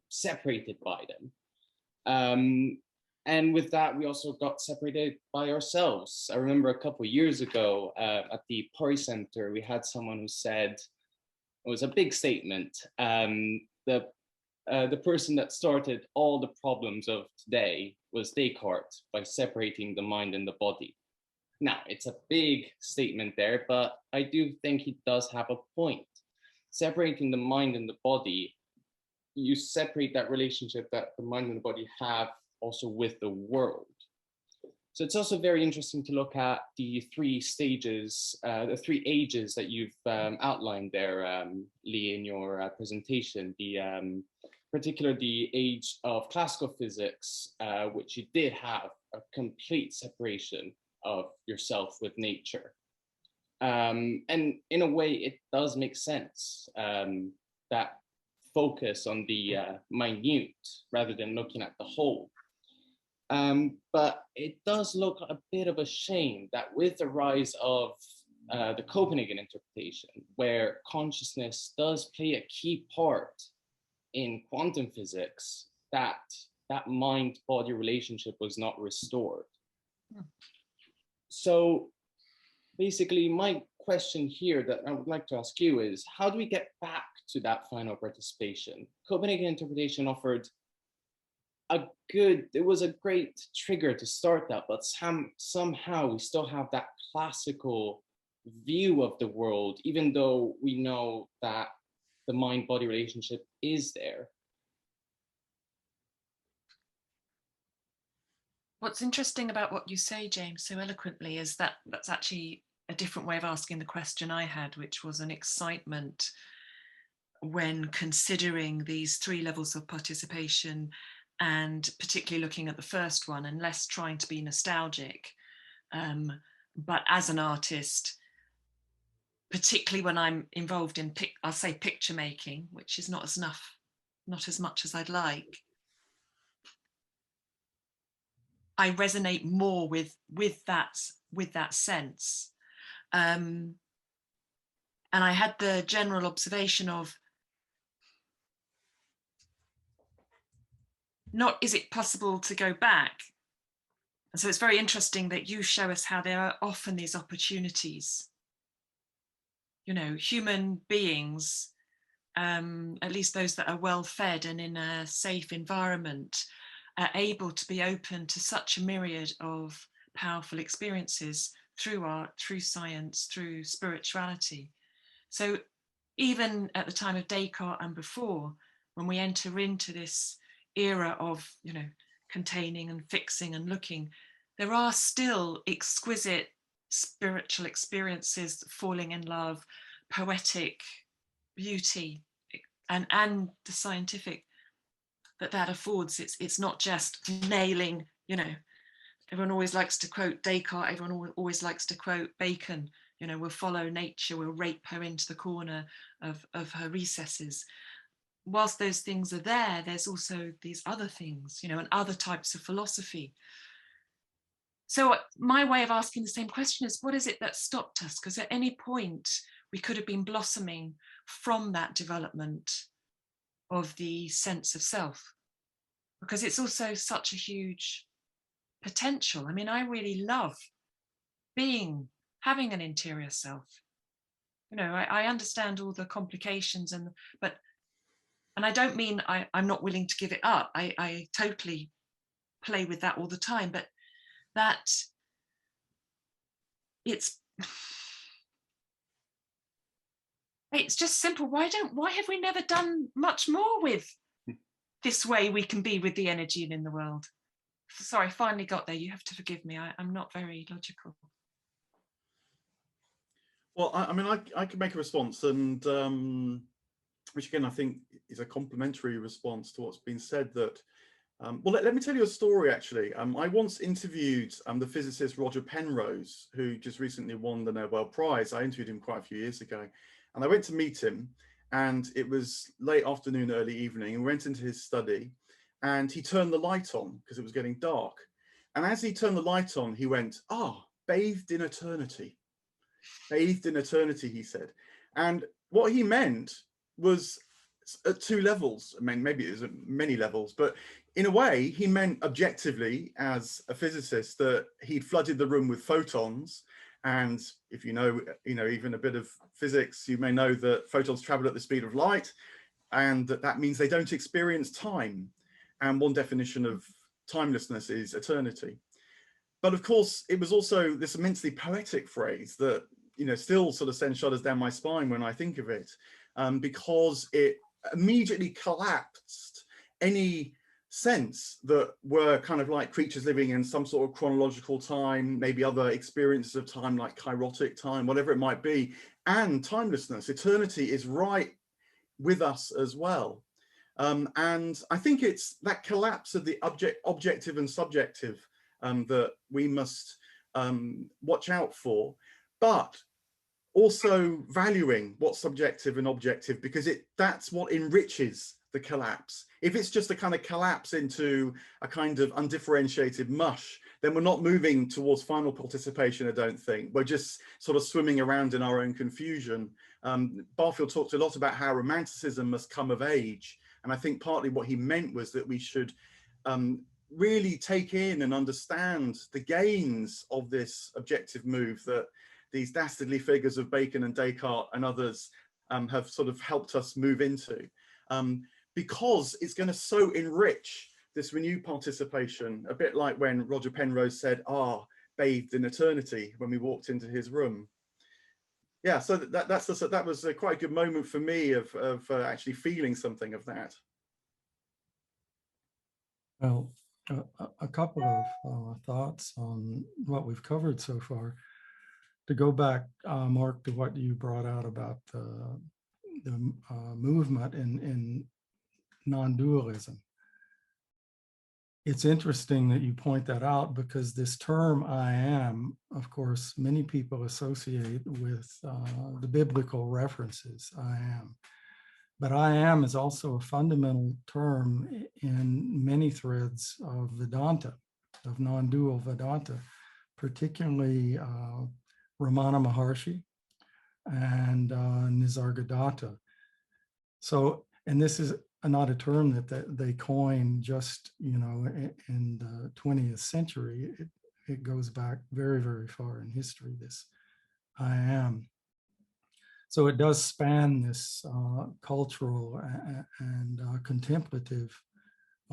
separated by them. And with that, we also got separated by ourselves. I remember a couple of years ago at the Pori Center, we had someone who said, it was a big statement, the person that started all the problems of today was Descartes by separating the mind and the body. Now, it's a big statement there, but I do think he does have a point. Separating the mind and the body, you separate that relationship that the mind and the body have also with the world. So it's also very interesting to look at the three stages, the three ages that you've outlined there, Lee, in your presentation. Particularly the age of classical physics, which you did have a complete separation of yourself with nature. And in a way, it does make sense, that focus on the minute rather than looking at the whole. But it does look a bit of a shame that with the rise of the Copenhagen interpretation, where consciousness does play a key part in quantum physics, that mind-body relationship was not restored. So basically, my question here that I would like to ask you is, how do we get back to that final participation? Copenhagen interpretation offered it was a great trigger to start that, but somehow we still have that classical view of the world, even though we know that the mind-body relationship is there. What's interesting about what you say, James, so eloquently, is that that's actually a different way of asking the question I had, which was an excitement when considering these three levels of participation, and particularly looking at the first one, and less trying to be nostalgic, but as an artist, particularly when I'm involved in, I'll say, picture making, which is not as much as I'd like. I resonate more with that sense, and I had the general observation of, not is it possible to go back? And so it's very interesting that you show us how there are often these opportunities. You know, human beings, at least those that are well fed and in a safe environment, are able to be open to such a myriad of powerful experiences through art, through science, through spirituality. So even at the time of Descartes and before, when we enter into this era of, you know, containing and fixing and looking, there are still exquisite spiritual experiences, falling in love, poetic beauty, and the scientific that affords. It's not just nailing, you know, everyone always likes to quote Descartes, everyone always likes to quote Bacon, you know, we'll follow nature, we'll rape her into the corner of her recesses. Whilst those things are there, there's also these other things, you know, and other types of philosophy. So my way of asking the same question is, what is it that stopped us? Because at any point we could have been blossoming from that development of the sense of self, because it's also such a huge potential. I mean, I really love having an interior self. You know, I understand all the complications, and I don't mean I'm not willing to give it up. I totally play with that all the time, but that it's just simple. Why have we never done much more with this way we can be with the energy in the world? Sorry, I finally got there. You have to forgive me. I'm not very logical. Well, I mean, I can make a response, and which again I think is a complementary response to what's been said. That well, let me tell you a story. Actually, I once interviewed the physicist Roger Penrose, who just recently won the Nobel Prize. I interviewed him quite a few years ago, and I went to meet him, and it was late afternoon, early evening, and we went into his study, and he turned the light on because it was getting dark. And as he turned the light on, he went, "Ah, bathed in eternity." Bathed in eternity, he said. And what he meant was at two levels. I mean, maybe it was at many levels, but in a way, he meant objectively as a physicist that he'd flooded the room with photons. And if you know, even a bit of physics, you may know that photons travel at the speed of light, and that means they don't experience time. And one definition of timelessness is eternity. But of course, it was also this immensely poetic phrase that, still sort of sends shudders down my spine when I think of it, because it immediately collapsed any sense that we're kind of like creatures living in some sort of chronological time, maybe other experiences of time like kairotic time, whatever it might be, and timelessness. Eternity is right with us as well. And I think it's that collapse of the objective and subjective that we must watch out for, but also valuing what's subjective and objective, because that's what enriches the collapse. If it's just a kind of collapse into a kind of undifferentiated mush, then we're not moving towards final participation, I don't think. We're just sort of swimming around in our own confusion. Barfield talked a lot about how romanticism must come of age. And I think partly what he meant was that we should really take in and understand the gains of this objective move that these dastardly figures of Bacon and Descartes and others have sort of helped us move into, because it's going to so enrich this renewed participation, a bit like when Roger Penrose said, bathed in eternity, when we walked into his room. Yeah, so that was quite a good moment for me of actually feeling something of that. Well, a couple of thoughts on what we've covered so far. To go back, Mark, to what you brought out about the movement in non-dualism. It's interesting that you point that out, because this term "I am," of course, many people associate with the biblical references, "I am." But "I am" is also a fundamental term in many threads of Vedanta, of non-dual Vedanta, particularly Ramana Maharshi and Nisargadatta. So, and this is not a term that they coined just, in the 20th century. It goes back very, very far in history, this "I am." So it does span this cultural and contemplative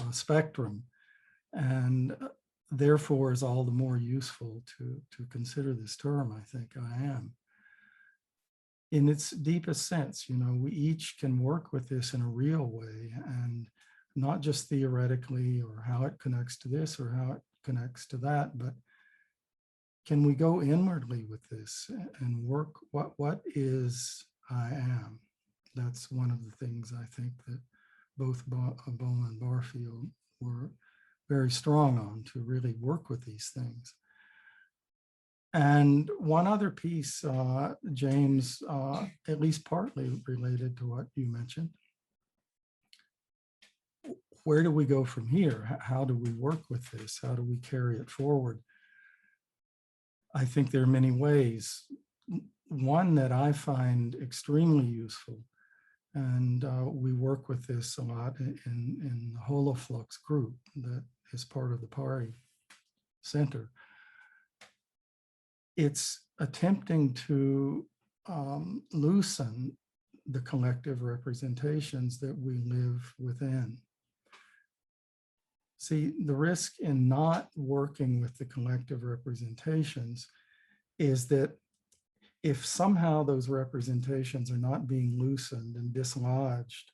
spectrum, and therefore is all the more useful to consider this term, I think, "I am." In its deepest sense, we each can work with this in a real way, and not just theoretically, or how it connects to this or how it connects to that, but can we go inwardly with this and work what is "I am"? That's one of the things I think that both Bohm and Barfield were very strong on, to really work with these things. And one other piece, James, at least partly related to what you mentioned. Where do we go from here? How do we work with this? How do we carry it forward? I think there are many ways. One that I find extremely useful, and we work with this a lot in the Holoflux group that is part of the Pari Center. It's attempting to loosen the collective representations that we live within. See, the risk in not working with the collective representations is that if somehow those representations are not being loosened and dislodged,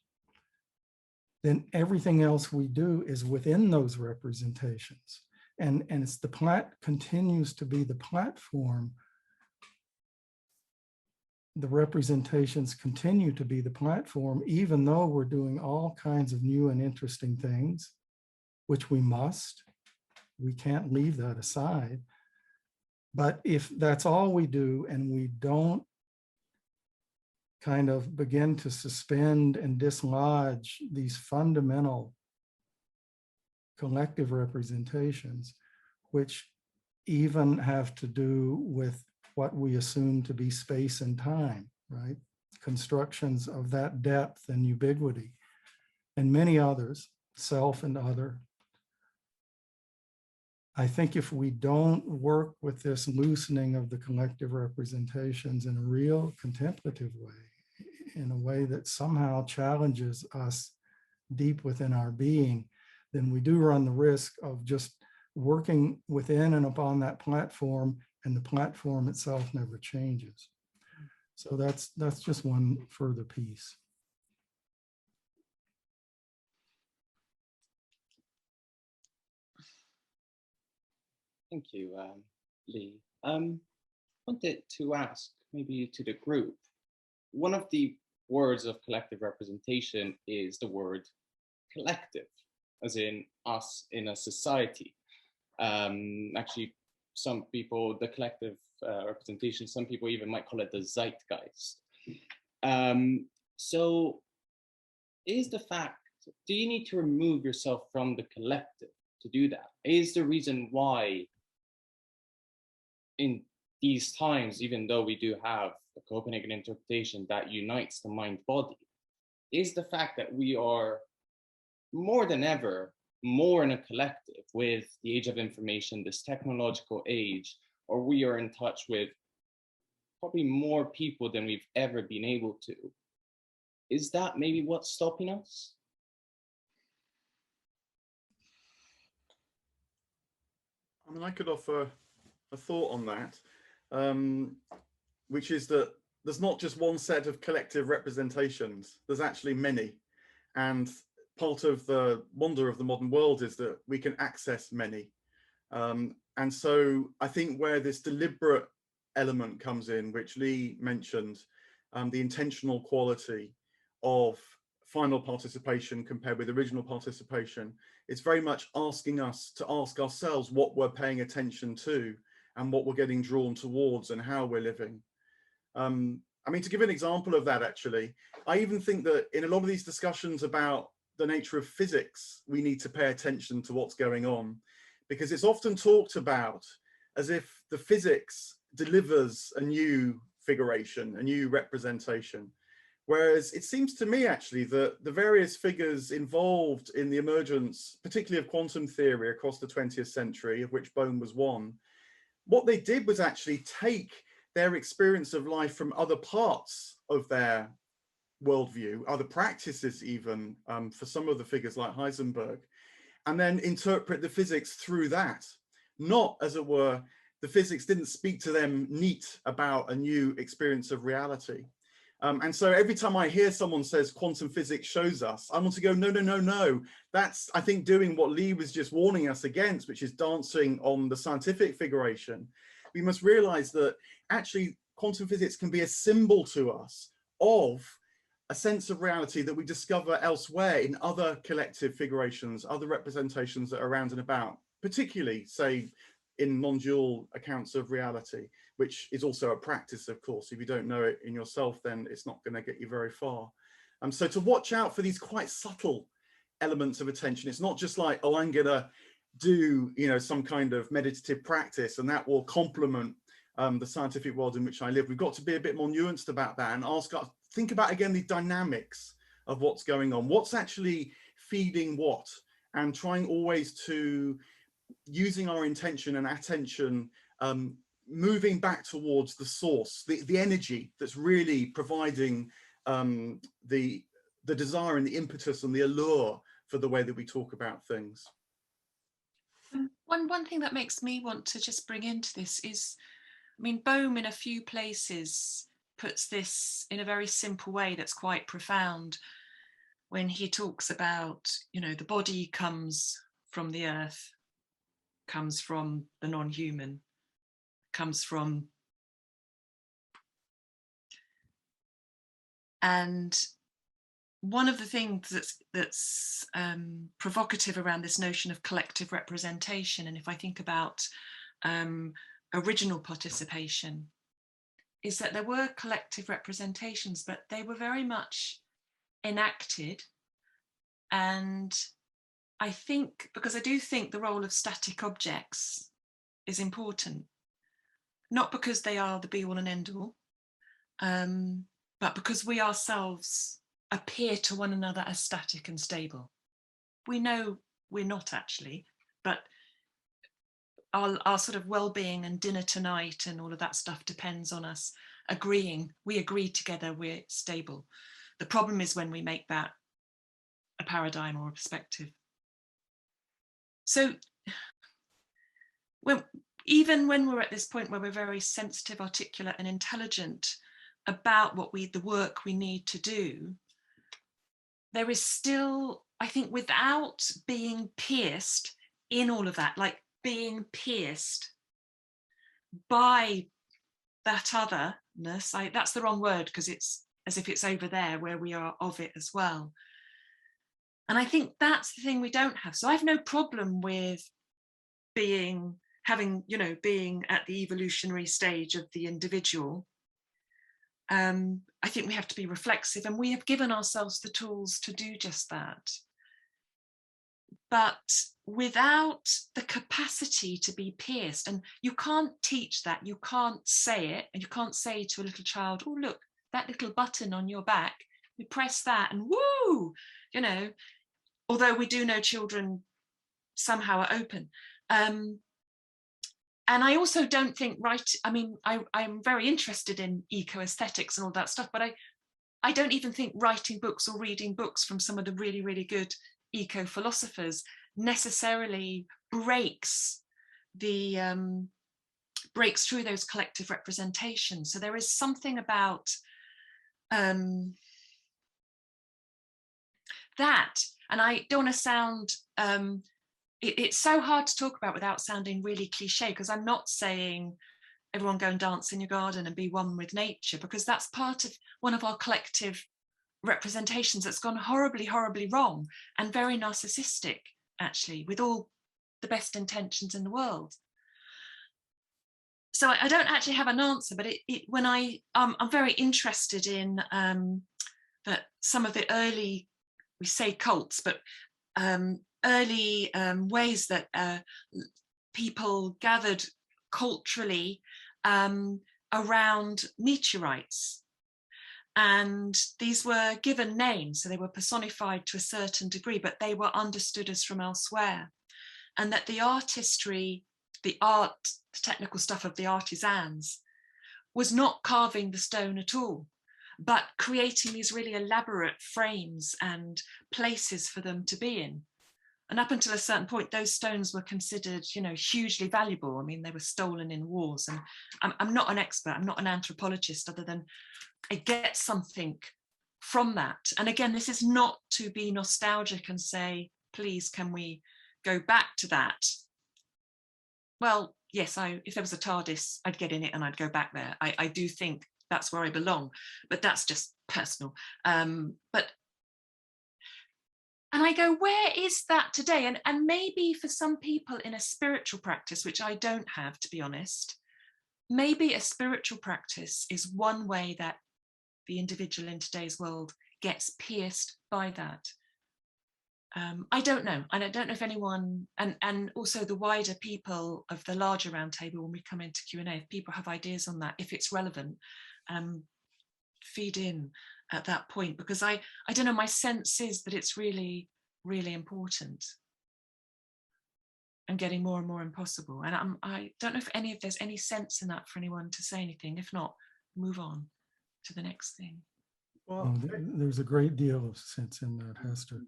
then everything else we do is within those representations. And it's continues to be the platform. The representations continue to be the platform, even though we're doing all kinds of new and interesting things, which we must. We can't leave that aside. But if that's all we do, and we don't kind of begin to suspend and dislodge these fundamental collective representations, which even have to do with what we assume to be space and time, right? constructions of that depth and ubiquity, and many others, self and other. I think if we don't work with this loosening of the collective representations in a real contemplative way, in a way that somehow challenges us deep within our being, then we do run the risk of just working within and upon that platform, and the platform itself never changes. So that's just one further piece. Thank you, Lee. Wanted to ask maybe to the group, one of the words of collective representation is the word collective, as in us in a society. Actually, some people, the collective representation, some people even might call it the zeitgeist. So is the fact, do you need to remove yourself from the collective to do that? Is the reason why in these times, even though we do have the Copenhagen interpretation that unites the mind body, is the fact that we are more than ever more in a collective with the age of information, this technological age, or we are in touch with probably more people than we've ever been able to. Is that maybe what's stopping us? I mean, I could offer a thought on that, which is that there's not just one set of collective representations, there's actually many. And part of the wonder of the modern world is that we can access many. And so I think where this deliberate element comes in, which Lee mentioned, the intentional quality of final participation compared with original participation, it's very much asking us to ask ourselves what we're paying attention to and what we're getting drawn towards and how we're living. I mean, to give an example of that, actually, I even think that in a lot of these discussions about the nature of physics, we need to pay attention to what's going on, because it's often talked about as if the physics delivers a new figuration, a new representation. Whereas it seems to me actually that the various figures involved in the emergence, particularly of quantum theory across the 20th century, of which Bohm was one, what they did was actually take their experience of life from other parts of their worldview, other practices even, for some of the figures like Heisenberg, and then interpret the physics through that. Not, as it were, the physics didn't speak to them neat about a new experience of reality. And so every time I hear someone says quantum physics shows us, I want to go, no, no, no, no. That's, I think, doing what Lee was just warning us against, which is dancing on the scientific figuration. We must realize that actually quantum physics can be a symbol to us of a sense of reality that we discover elsewhere in other collective figurations, other representations that are around and about, particularly, say, in non-dual accounts of reality, which is also a practice, of course. If you don't know it in yourself, then it's not going to get you very far. So to watch out for these quite subtle elements of attention. It's not just like, oh, I'm going to do, you know, some kind of meditative practice and that will complement the scientific world in which I live. We've got to be a bit more nuanced about that and ask, think about again the dynamics of what's going on, what's actually feeding what, and trying always to using our intention and attention, moving back towards the source, the energy that's really providing the desire and the impetus and the allure for the way that we talk about things. One thing that makes me want to just bring into this is, I mean, Bohm in a few places puts this in a very simple way that's quite profound when he talks about, you know, the body comes from the earth, comes from the non-human, comes from, and one of the things that's provocative around this notion of collective representation, and if I think about original participation, is that there were collective representations, but they were very much enacted. And I think, because I do think the role of static objects is important, not because they are the be all and end all, but because we ourselves appear to one another as static and stable. We know we're not actually, but our sort of well-being and dinner tonight and all of that stuff depends on us agreeing. We agree together we're stable. The problem is when we make that a paradigm or a perspective. So even when we're at this point where we're very sensitive, articulate and intelligent about the work we need to do, there is still, I think, without being pierced in all of that, like being pierced by that otherness, that's the wrong word because it's as if it's over there where we are of it as well. And I think that's the thing we don't have. So I have no problem with being at the evolutionary stage of the individual. I think we have to be reflexive, and we have given ourselves the tools to do just that. But without the capacity to be pierced, and you can't teach that, you can't say it, and you can't say to a little child, oh, look, that little button on your back, you press that and woo, although we do know children somehow are open. And I also don't think I'm very interested in eco-aesthetics and all that stuff, but I don't even think writing books or reading books from some of the really, really good eco-philosophers necessarily breaks through those collective representations. So there is something about that, and I don't want to sound it's so hard to talk about without sounding really cliche, because I'm not saying everyone go and dance in your garden and be one with nature, because that's part of one of our collective representations that's gone horribly, horribly wrong and very narcissistic, actually, with all the best intentions in the world. So I don't actually have an answer, but I'm very interested in that some of the early, we say cults, but early ways that people gathered culturally around meteorites. And these were given names, so they were personified to a certain degree, but they were understood as from elsewhere. And that the artistry, the technical stuff of the artisans was not carving the stone at all, but creating these really elaborate frames and places for them to be in. And up until a certain point, those stones were considered, hugely valuable. I mean, they were stolen in wars. And I'm not an expert, I'm not an anthropologist, other than I get something from that. And again, this is not to be nostalgic and say, please, can we go back to that? Well, yes, if there was a TARDIS, I'd get in it and I'd go back there. I do think that's where I belong, but that's just personal. And I go, where is that today? And maybe for some people in a spiritual practice, which I don't have, to be honest, maybe a spiritual practice is one way that the individual in today's world gets pierced by that. I don't know. And I don't know if anyone, and also the wider people of the larger roundtable, when we come into Q&A, if people have ideas on that, if it's relevant, feed in at that point, because I don't know, my sense is that it's really, really important and getting more and more impossible. And I don't know if there's any sense in that for anyone to say anything. If not, move on to the next thing. Well, there's a great deal of sense in that, Hester.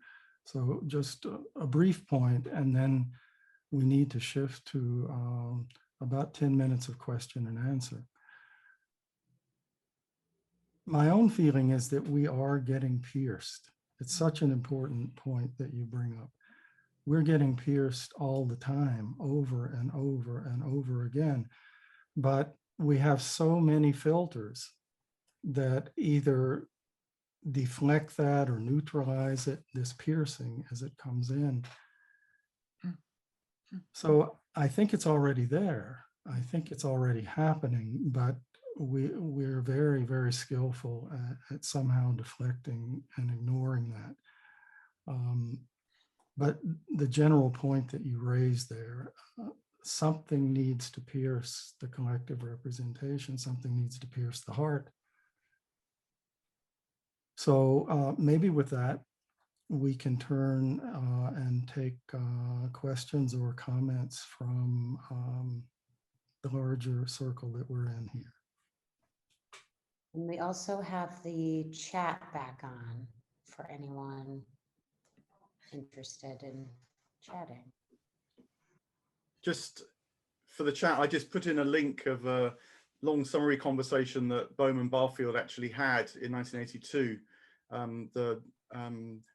So just a brief point, and then we need to shift to about 10 minutes of question and answer. My own feeling is that we are getting pierced. It's such an important point that you bring up. We're getting pierced all the time, over and over and over again. But we have so many filters that either deflect that or neutralize it, this piercing as it comes in. So I think it's already there. I think it's already happening, but we're very, very skillful at somehow deflecting and ignoring that. But the general point that you raised there, something needs to pierce the collective representation, something needs to pierce the heart. So maybe with that, we can turn and take questions or comments from the larger circle that we're in here. And we also have the chat back on for anyone interested in chatting. Just for the chat, I just put in a link of a long summary conversation that Bohm and Barfield actually had in 1982. The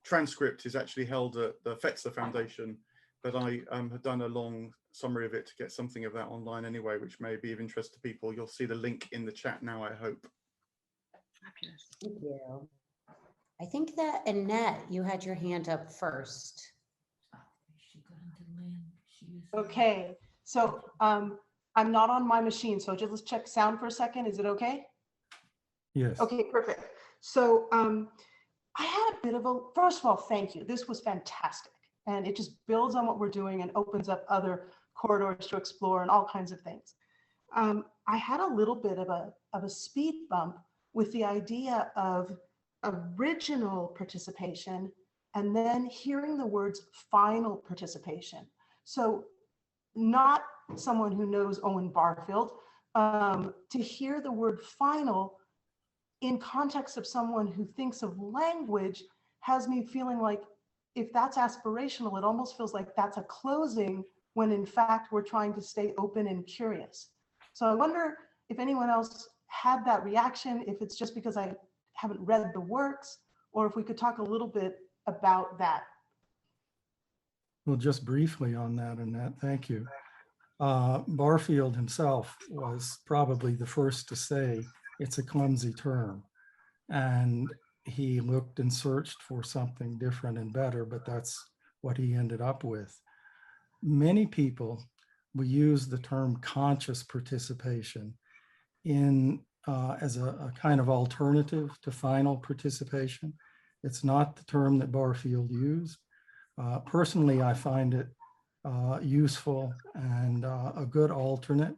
transcript is actually held at the Fetzer Foundation, but I have done a long summary of it to get something of that online anyway, which may be of interest to people. You'll see the link in the chat now, I hope. Fabulous. Thank you. I think that Annette, you had your hand up first. Okay, so I'm not on my machine, so just let's check sound for a second. Is it okay? Yes. Okay, perfect. So I had a bit of a, first of all, thank you. This was fantastic. And it just builds on what we're doing and opens up other corridors to explore and all kinds of things. I had a little bit of a speed bump with the idea of original participation and then hearing the words final participation. So not someone who knows Owen Barfield, to hear the word final in context of someone who thinks of language has me feeling like if that's aspirational, it almost feels like that's a closing when in fact we're trying to stay open and curious. So I wonder if anyone else had that reaction, if it's just because I haven't read the works, or if we could talk a little bit about that. Well, just briefly on that, Annette, thank you. Barfield himself was probably the first to say it's a clumsy term. And he looked and searched for something different and better, but that's what he ended up with. Many people will use the term conscious participation in as a kind of alternative to final participation. It's not the term that Barfield used. Personally, I find it useful and a good alternate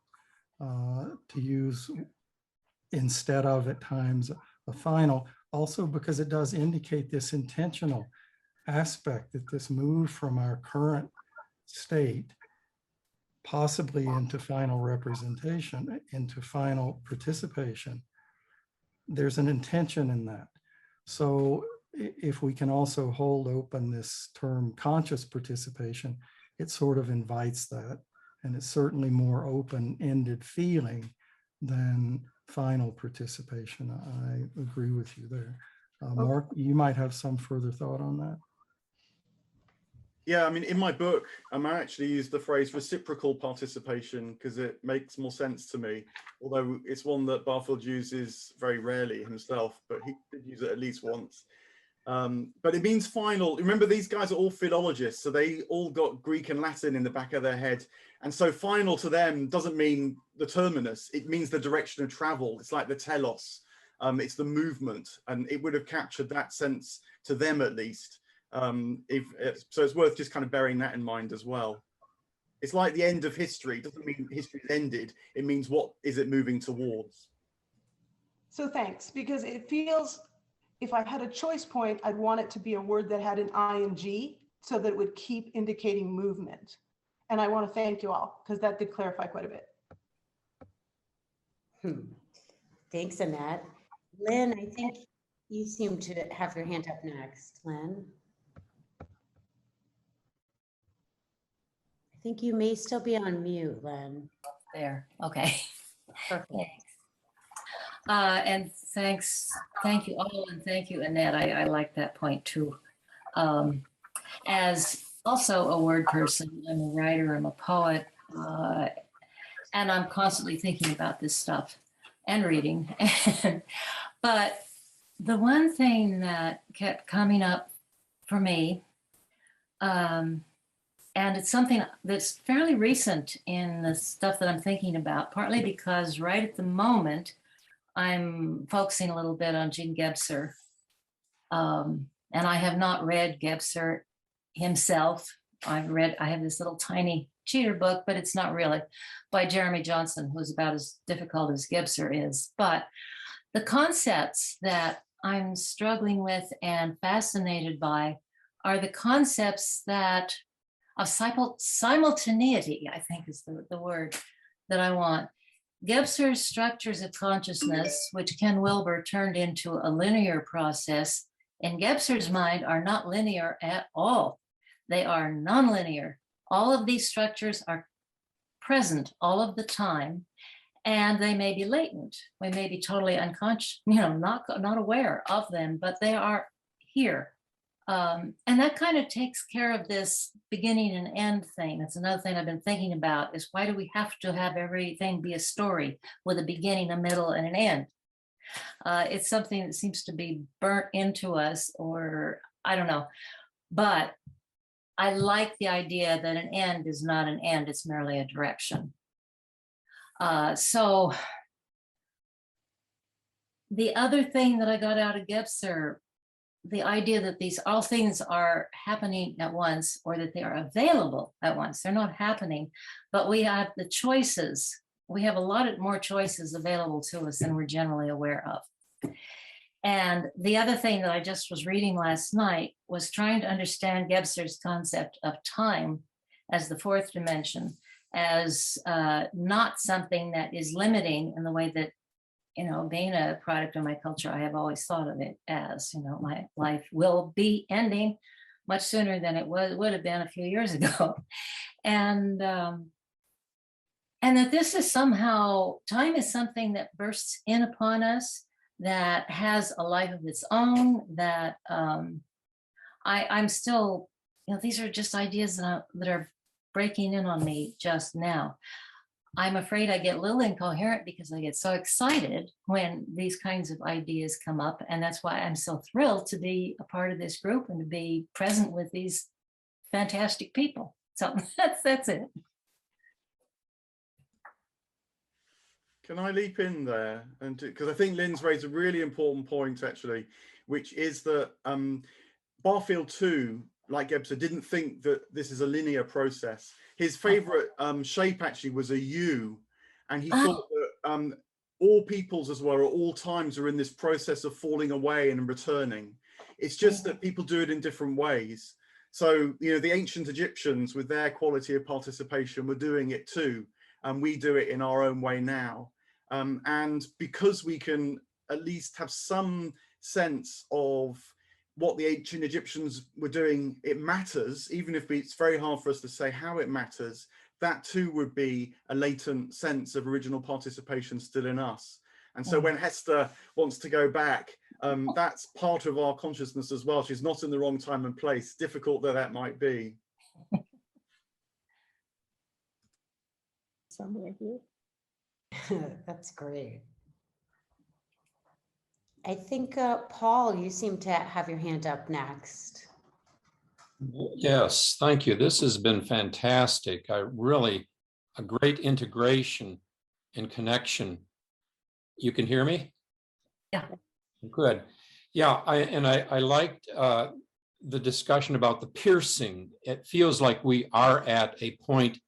to use instead of at times a final, also because it does indicate this intentional aspect that this move from our current state possibly into final representation, into final participation. There's an intention in that. So if we can also hold open this term conscious participation, it sort of invites that. And it's certainly more open-ended feeling than final participation. I agree with you there. Mark, you might have some further thought on that. Yeah, I mean, in my book, I actually use the phrase reciprocal participation because it makes more sense to me, although it's one that Barfield uses very rarely himself, but he did use it at least once. But it means final. Remember, these guys are all philologists, so they all got Greek and Latin in the back of their head. And so final to them doesn't mean the terminus, it means the direction of travel. It's like the telos, it's the movement, and it would have captured that sense to them at least. So it's worth just kind of bearing that in mind as well. It's like the end of history. It doesn't mean history's ended. It means what is it moving towards. So thanks, because it feels, if I had a choice point, I'd want it to be a word that had an ing so that it would keep indicating movement. And I want to thank you all because that did clarify quite a bit. Thanks, Annette. Lynn, I think you seem to have your hand up next, Lynn. I think you may still be on mute, Lynn. There, okay. Perfect. And thank you all, and thank you, Annette. I like that point too. As also a word person, I'm a writer, I'm a poet, and I'm constantly thinking about this stuff and reading. But the one thing that kept coming up for me, and it's something that's fairly recent in the stuff that I'm thinking about, partly because right at the moment, I'm focusing a little bit on Jean Gebser. And I have not read Gebser himself. I have this little tiny cheater book, but it's not really, by Jeremy Johnson, who's about as difficult as Gebser is. But the concepts that I'm struggling with and fascinated by are the concepts that of simultaneity, I think is the word that I want. Gebser's structures of consciousness, which Ken Wilber turned into a linear process, in Gebser's mind are not linear at all. They are nonlinear. All of these structures are present all of the time, and they may be latent. We may be totally unconscious, not aware of them, but they are here. And that kind of takes care of this beginning and end thing. That's another thing I've been thinking about is why do we have to have everything be a story with a beginning, a middle, and an end? It's something that seems to be burnt into us, or I don't know. But I like the idea that an end is not an end, it's merely a direction. So the other thing that I got out of Gebser, the idea that these all things are happening at once, or that they are available at once. They're not happening, but we have the choices. We have a lot more choices available to us than we're generally aware of. And the other thing that I just was reading last night was trying to understand Gebser's concept of time as the fourth dimension, as not something that is limiting in the way that, being a product of my culture, I have always thought of it as, my life will be ending much sooner than it would have been a few years ago. And that this is somehow, time is something that bursts in upon us, that has a life of its own, that I'm still, these are just ideas that are breaking in on me just now. I'm afraid I get a little incoherent because I get so excited when these kinds of ideas come up. And that's why I'm so thrilled to be a part of this group and to be present with these fantastic people. So that's it. Can I leap in there? And because I think Lynn's raised a really important point, actually, which is that Barfield too, like Gebser, didn't think that this is a linear process. His favorite shape actually was a U, and he thought that all peoples as well, at all times, are in this process of falling away and returning. It's just that people do it in different ways. So, the ancient Egyptians, with their quality of participation, were doing it too, and we do it in our own way now. And because we can at least have some sense of what the ancient Egyptians were doing, it matters, even if it's very hard for us to say how it matters. That too would be a latent sense of original participation still in us. And so when Hester wants to go back, that's part of our consciousness as well. She's not in the wrong time and place, difficult though that might be. That's great. I think, Paul, you seem to have your hand up next. Yes, thank you. This has been fantastic. A great integration and connection. You can hear me? Yeah. Good. Yeah, I liked the discussion about the piercing. It feels like we are at a point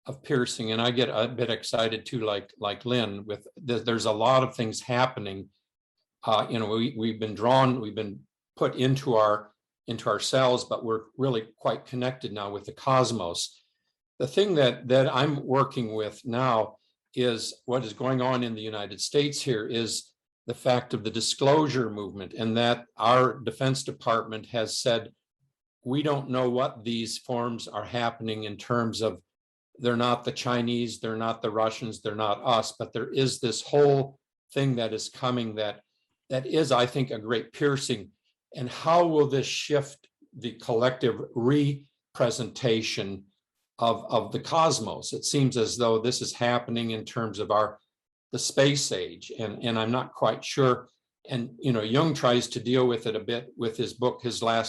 of piercing, and I get a bit excited too, like Lynn, with there's a lot of things happening. We've been put into ourselves, but we're really quite connected now with the cosmos. The thing that I'm working with now is what is going on in the United States here is the fact of the disclosure movement, and that our Defense Department has said, we don't know what these forms are happening in terms of, they're not the Chinese, they're not the Russians, they're not us, but there is this whole thing that is coming that is, I think, a great piercing. And how will this shift the collective representation of the cosmos? It seems as though this is happening in terms of the space age, and I'm not quite sure. And Jung tries to deal with it a bit with his book,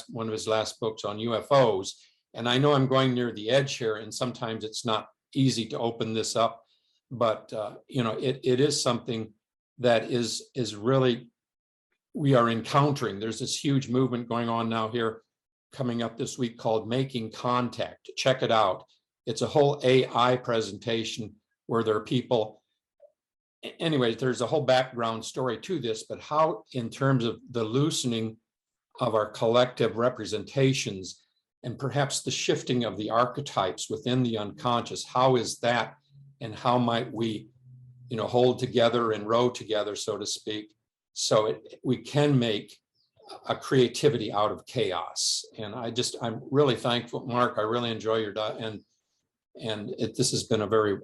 one of his last books on UFOs. And I know I'm going near the edge here, and sometimes it's not easy to open this up, but it is something that is really, we are encountering. There's this huge movement going on now here coming up this week called Making Contact. Check it out. It's a whole AI presentation where there are people anyways, there's a whole background story to this, but how in terms of the loosening of our collective representations and perhaps the shifting of the archetypes within the unconscious, how is that and how might we, hold together and row together, so to speak, so we can make a creativity out of chaos. And I'm really thankful, Mark. I really enjoy your this has been a very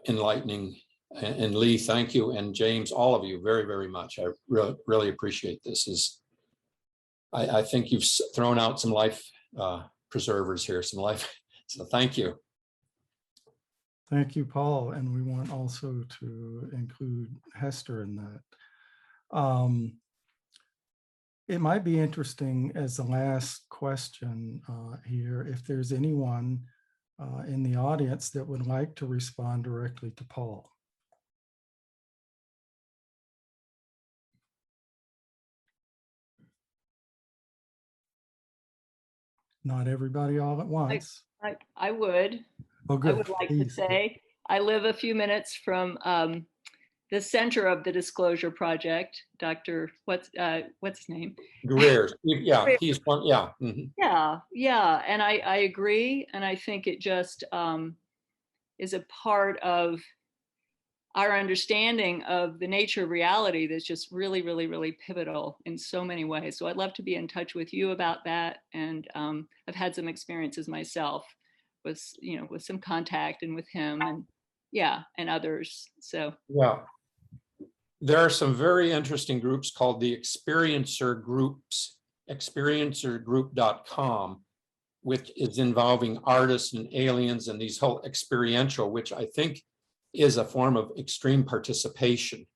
enlightening. And Lee, thank you, and James, all of you, very, very much. I really appreciate this. I think you've thrown out some life preservers here, some life. So thank you. Thank you, Paul. And we want also to include Hester in that. It might be interesting as the last question here, if there's anyone in the audience that would like to respond directly to Paul. Not everybody all at once. I would. Oh, good. I would like Please. to say I live a few minutes from the center of the Disclosure Project. Dr. What's his name? Greer. Yeah, he's one. Yeah. Mm-hmm. Yeah. And I agree. And I think it just is a part of our understanding of the nature of reality that's just really, really, really pivotal in so many ways. So I'd love to be in touch with you about that. And I've had some experiences myself with some contact and with him and others. So yeah, there are some very interesting groups called the Experiencer Groups, experiencergroup.com, which is involving artists and aliens and these whole experiential, which I think is a form of extreme participation.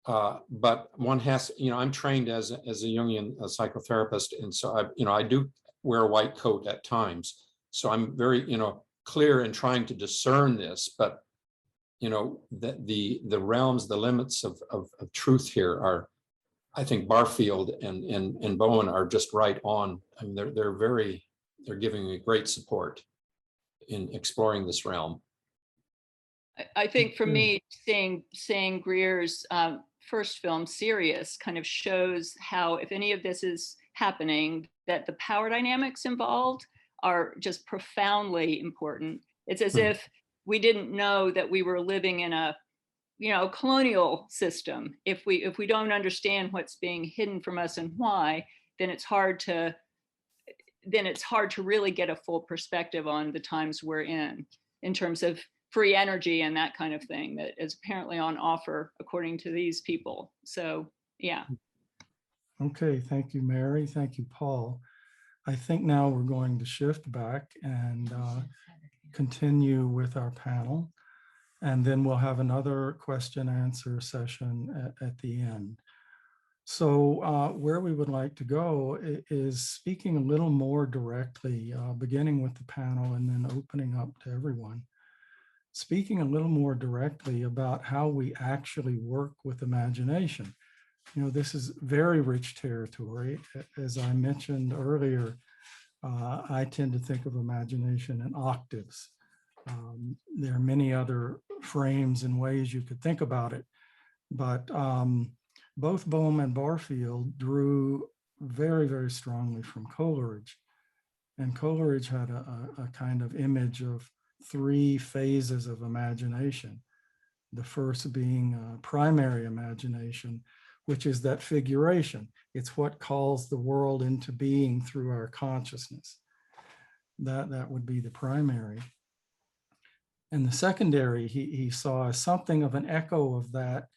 But one has, I'm trained as a Jungian psychotherapist. And so I do wear a white coat at times. So I'm very, clear in trying to discern this, but, the realms, the limits of truth here are, I think Barfield and Bowen are just right on. I mean, they're giving me great support in exploring this realm. I think for me, seeing Greer's first film, Sirius, kind of shows how, if any of this is happening, that the power dynamics involved are just profoundly important. It's as if we didn't know that we were living in a colonial system. If we don't understand what's being hidden from us and why, then it's hard to really get a full perspective on the times we're in terms of free energy and that kind of thing that is apparently on offer according to these people. So yeah. Okay, thank you, Mary. Thank you, Paul. I think now we're going to shift back and continue with our panel, and then we'll have another question answer session at the end. So where we would like to go is speaking a little more directly, beginning with the panel and then opening up to everyone. Speaking a little more directly about how we actually work with imagination. This is very rich territory. As I mentioned earlier, I tend to think of imagination in octaves. There are many other frames and ways you could think about it, but both Bohm and Barfield drew very, very strongly from Coleridge. And Coleridge had a kind of image of 3 phases of imagination. The first being primary imagination, which is that figuration. It's what calls the world into being through our consciousness. That would be the primary. And the secondary, he saw as something of an echo of that,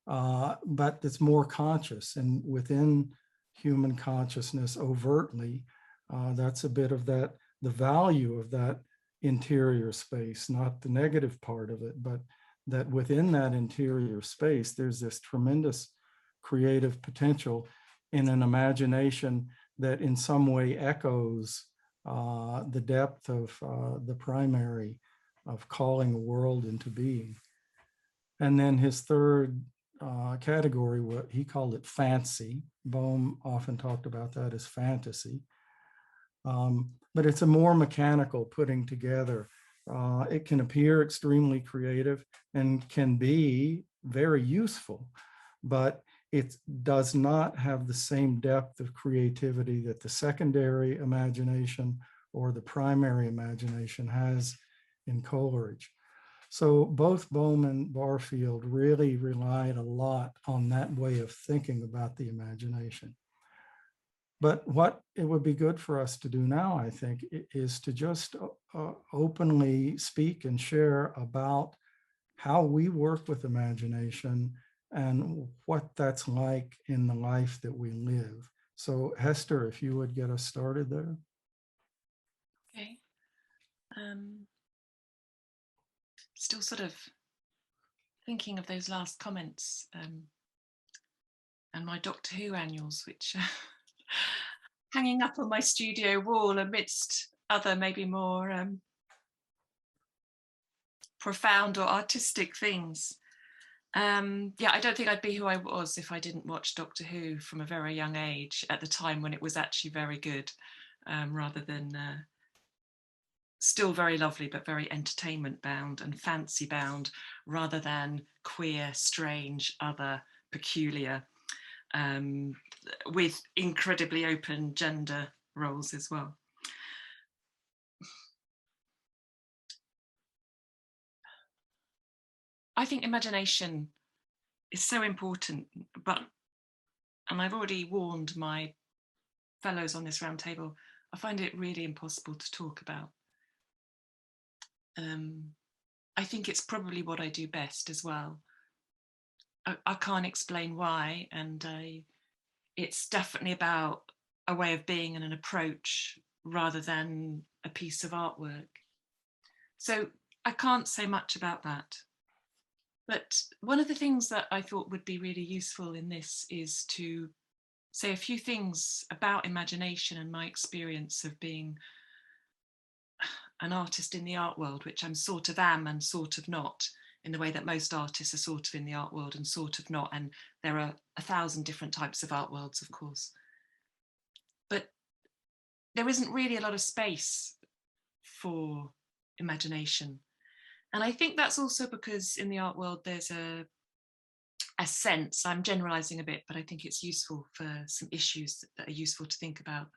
but it's more conscious and within human consciousness overtly. That's a bit of that, the value of that interior space, not the negative part of it, but that within that interior space, there's this tremendous creative potential in an imagination that in some way echoes the depth of the primary of calling a world into being. And then his third category, what he called it fancy. Bohm often talked about that as fantasy. But it's a more mechanical putting together. It can appear extremely creative and can be very useful, but it does not have the same depth of creativity that the secondary imagination or the primary imagination has in Coleridge. So both Bohm and Barfield really relied a lot on that way of thinking about the imagination. But what it would be good for us to do now, I think, is to just openly speak and share about how we work with imagination and what that's like in the life that we live. So Hester, if you would get us started there. Okay. Still sort of thinking of those last comments and my Doctor Who annuals, which hanging up on my studio wall amidst other maybe more profound or artistic things. Yeah, I don't think I'd be who I was if I didn't watch Doctor Who from a very young age at the time when it was actually very good, rather than still very lovely, but very entertainment bound and fancy bound, rather than queer, strange, other, peculiar, with incredibly open gender roles as well. I think imagination is so important, and I've already warned my fellows on this round table, I find it really impossible to talk about. I think it's probably what I do best as well. I can't explain why, and it's definitely about a way of being and an approach rather than a piece of artwork. So I can't say much about that. But one of the things that I thought would be really useful in this is to say a few things about imagination and my experience of being an artist in the art world, which I'm sort of am and sort of not, in the way that most artists are sort of in the art world and sort of not. And there are 1,000 different types of art worlds, of course. But there isn't really a lot of space for imagination. And I think that's also because in the art world, there's a sense, I'm generalizing a bit, but I think it's useful for some issues that are useful to think about,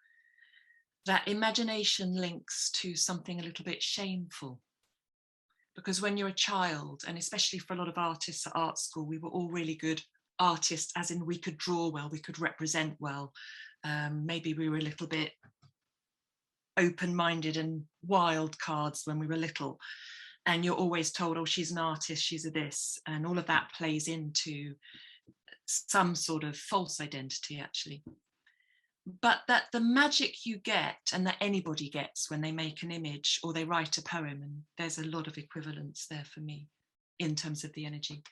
that imagination links to something a little bit shameful. Because when you're a child, and especially for a lot of artists at art school, we were all really good artists, as in we could draw well, we could represent well. Maybe we were a little bit open-minded and wild cards when we were little. And you're always told, oh, she's an artist, she's a this. And all of that plays into some sort of false identity, actually. But that the magic you get, and that anybody gets when they make an image or they write a poem, and there's a lot of equivalence there for me in terms of the energy.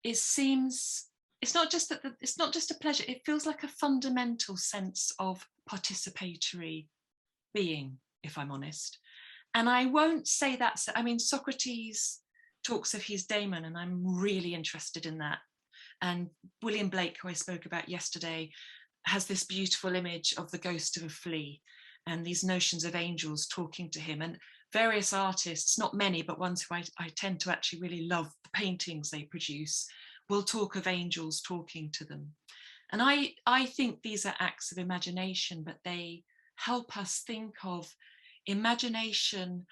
It seems, it's not just a pleasure, it feels like a fundamental sense of participatory being, if I'm honest. And I won't say that, I mean, Socrates talks of his daemon, and I'm really interested in that. And William Blake, who I spoke about yesterday, has this beautiful image of the ghost of a flea and these notions of angels talking to him. And various artists, not many, but ones who I tend to actually really love the paintings they produce, will talk of angels talking to them. And I think these are acts of imagination, but they help us think of imagination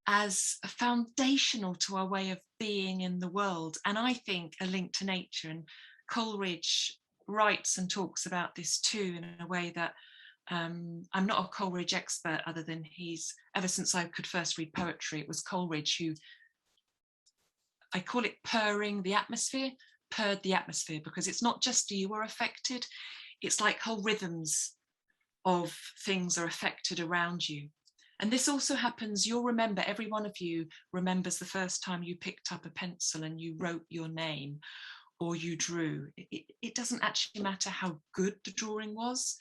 as a foundational to our way of being in the world. And I think a link to nature. And Coleridge writes and talks about this too, in a way that I'm not a Coleridge expert, other than ever since I could first read poetry, it was Coleridge who, I call it purring the atmosphere, purred the atmosphere, because it's not just you are affected, it's like whole rhythms of things are affected around you. And this also happens, you'll remember, every one of you remembers the first time you picked up a pencil and you wrote your name, or you drew. It doesn't actually matter how good the drawing was,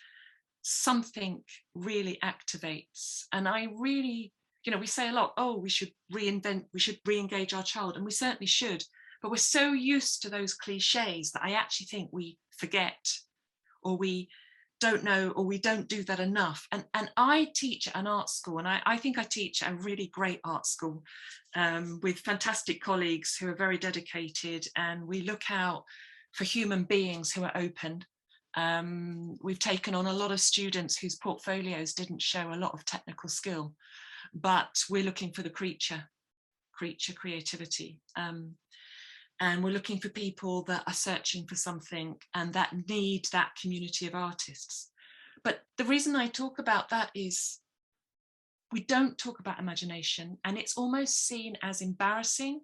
something really activates. And I really, we say a lot, oh, we should reinvent, we should re-engage our child, and we certainly should, but we're so used to those cliches that I actually think we forget, or we don't know, or we don't do that enough. And I teach at an art school, and I think I teach at a really great art school with fantastic colleagues who are very dedicated, and we look out for human beings who are open. We've taken on a lot of students whose portfolios didn't show a lot of technical skill, but we're looking for the creature creativity. And we're looking for people that are searching for something and that need that community of artists. But the reason I talk about that is we don't talk about imagination, and it's almost seen as embarrassing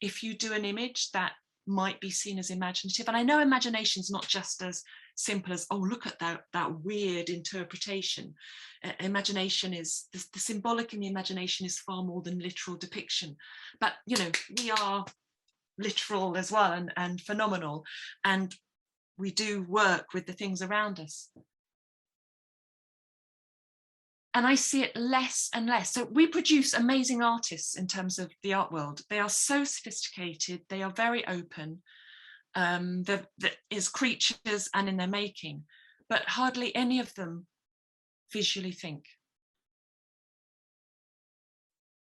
if you do an image that might be seen as imaginative. And I know imagination is not just as simple as, oh, look at that weird interpretation. Imagination is, the symbolic in the imagination is far more than literal depiction. But, you know, we are literal as well, and phenomenal, and we do work with the things around us. And I see it less and less. So we produce amazing artists in terms of the art world. They are so sophisticated, they are very open, that is creatures and in their making, but hardly any of them visually think.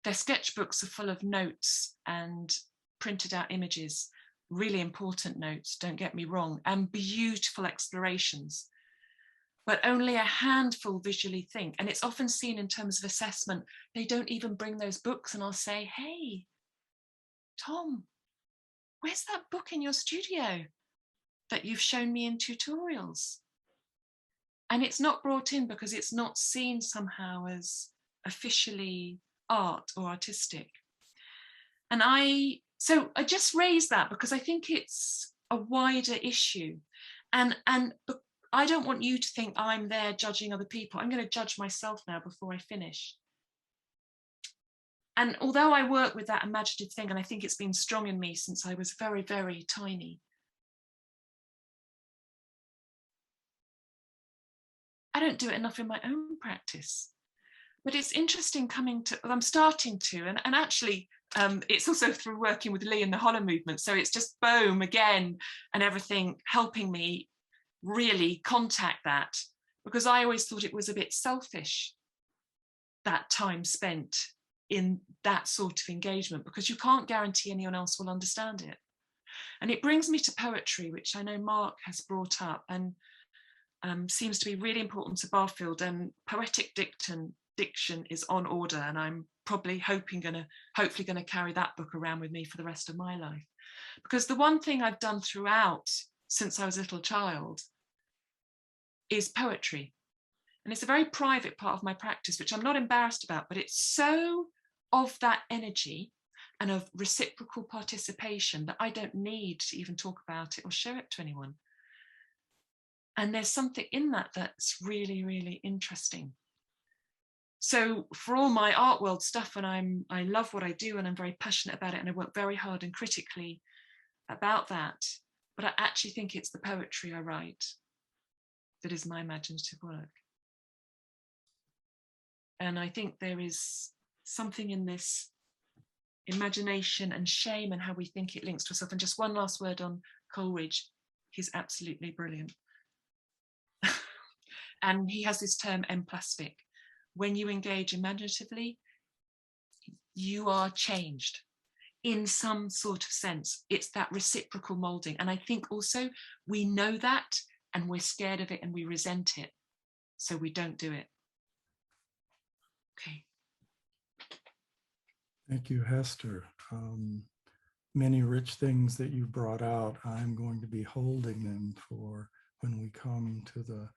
Their sketchbooks are full of notes and printed out images, really important notes, don't get me wrong, and beautiful explorations. But only a handful visually think. And it's often seen in terms of assessment. They don't even bring those books, and I'll say, hey, Tom, where's that book in your studio that you've shown me in tutorials? And it's not brought in because it's not seen somehow as officially art or artistic. And so I just raise that because I think it's a wider issue. And I don't want you to think I'm there judging other people. I'm going to judge myself now before I finish. And although I work with that imaginative thing, and I think it's been strong in me since I was very, very tiny, I don't do it enough in my own practice. But it's interesting coming to, well, I'm starting to, and actually it's also through working with Lee in the Hollow movement. So it's just Bohm again and everything helping me really contact that, because I always thought it was a bit selfish, that time spent in that sort of engagement, because you can't guarantee anyone else will understand it. And it brings me to poetry, which I know Mark has brought up and seems to be really important to Barfield, and poetic diction is on order, and I'm probably hopefully going to carry that book around with me for the rest of my life. Because the one thing I've done throughout since I was a little child is poetry. And it's a very private part of my practice, which I'm not embarrassed about, but it's so of that energy and of reciprocal participation that I don't need to even talk about it or show it to anyone. And there's something in that that's really, really interesting. So for all my art world stuff, and I love what I do and I'm very passionate about it, and I work very hard and critically about that, but I actually think it's the poetry I write that is my imaginative work. And I think there is something in this imagination and shame and how we think it links to ourselves. And just one last word on Coleridge. He's absolutely brilliant. And he has this term emplastic. When you engage imaginatively, you are changed in some sort of sense. It's that reciprocal molding. And I think also we know that and we're scared of it and we resent it. So we don't do it. Okay. Thank you, Hester. Many rich things that you brought out. I'm going to be holding them for when we come to the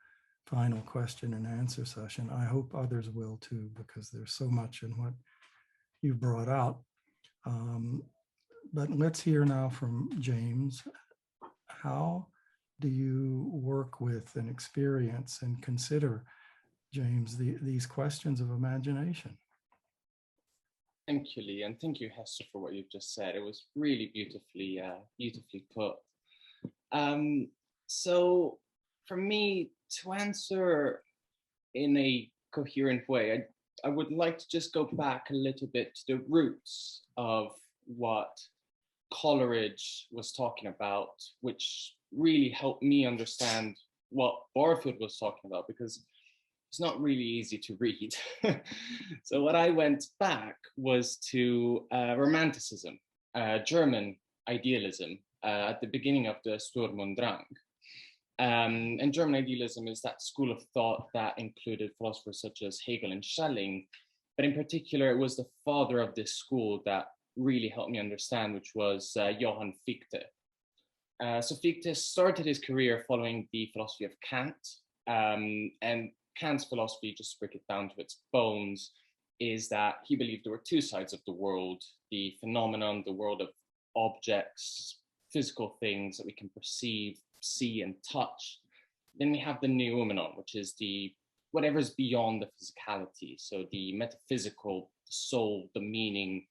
final question and answer session. I hope others will too, because there's so much in what you brought out. But let's hear now from James. How do you work with and experience and consider, James, these questions of imagination? Thank you, Lee, and thank you, Hester, for what you've just said. It was really beautifully put. So for me, to answer in a coherent way, I would like to just go back a little bit to the roots of what Coleridge was talking about, which really helped me understand what Barfield was talking about, because it's not really easy to read. So what I went back was to Romanticism, German idealism, at the beginning of the Sturm und Drang. And German idealism is that school of thought that included philosophers such as Hegel and Schelling, but in particular, it was the father of this school that really helped me understand, which was Johann Fichte. So Fichte started his career following the philosophy of Kant, and Kant's philosophy, just to break it down to its bones, is that he believed there were two sides of the world: the phenomenon, the world of objects, physical things that we can perceive, see, and touch. Then we have the noumenon, which is the whatever's beyond the physicality. So the metaphysical, the soul, the meaning,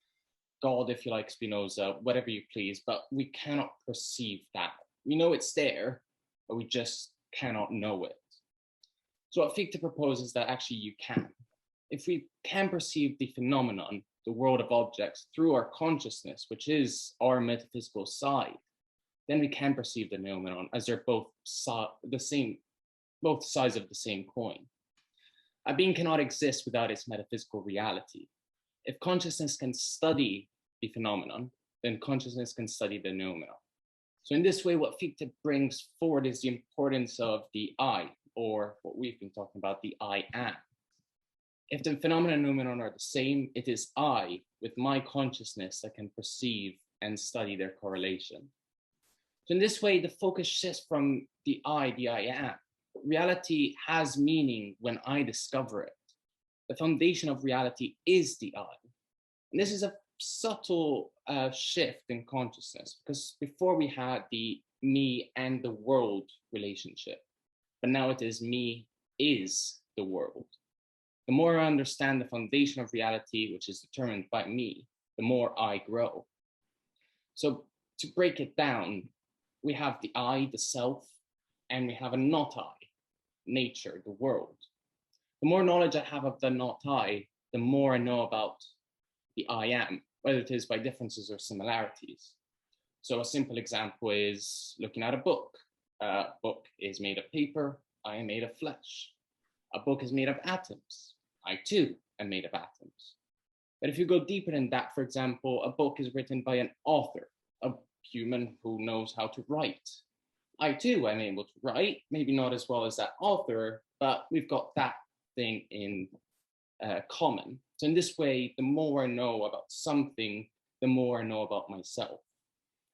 God, if you like, Spinoza, whatever you please, but we cannot perceive that. We know it's there, but we just cannot know it. So what Fichte proposes is that actually you can. If we can perceive the phenomenon, the world of objects, through our consciousness, which is our metaphysical side, then we can perceive the noumenon, as they're both both sides of the same coin. A being cannot exist without its metaphysical reality. If consciousness can study the phenomenon, then consciousness can study the noumenon. So in this way, what Fichte brings forward is the importance of the I, or what we've been talking about, the I am. If the phenomena and noumenon are the same, it is I, with my consciousness, that can perceive and study their correlation. So in this way, the focus shifts from the I am. Reality has meaning when I discover it. The foundation of reality is the I. And this is a subtle shift in consciousness, because before we had the me and the world relationship, but now it is me is the world. The more I understand the foundation of reality, which is determined by me, the more I grow. So to break it down, we have the I, the self, and we have a not I, nature, the world. The more knowledge I have of the not I, the more I know about the I am, whether it is by differences or similarities. So a simple example is looking at a book. A book is made of paper, I am made of flesh. A book is made of atoms, I too am made of atoms. But if you go deeper than that, for example, a book is written by an author, a human who knows how to write. I too am able to write, maybe not as well as that author, but we've got that thing in common. So in this way, the more I know about something, the more I know about myself.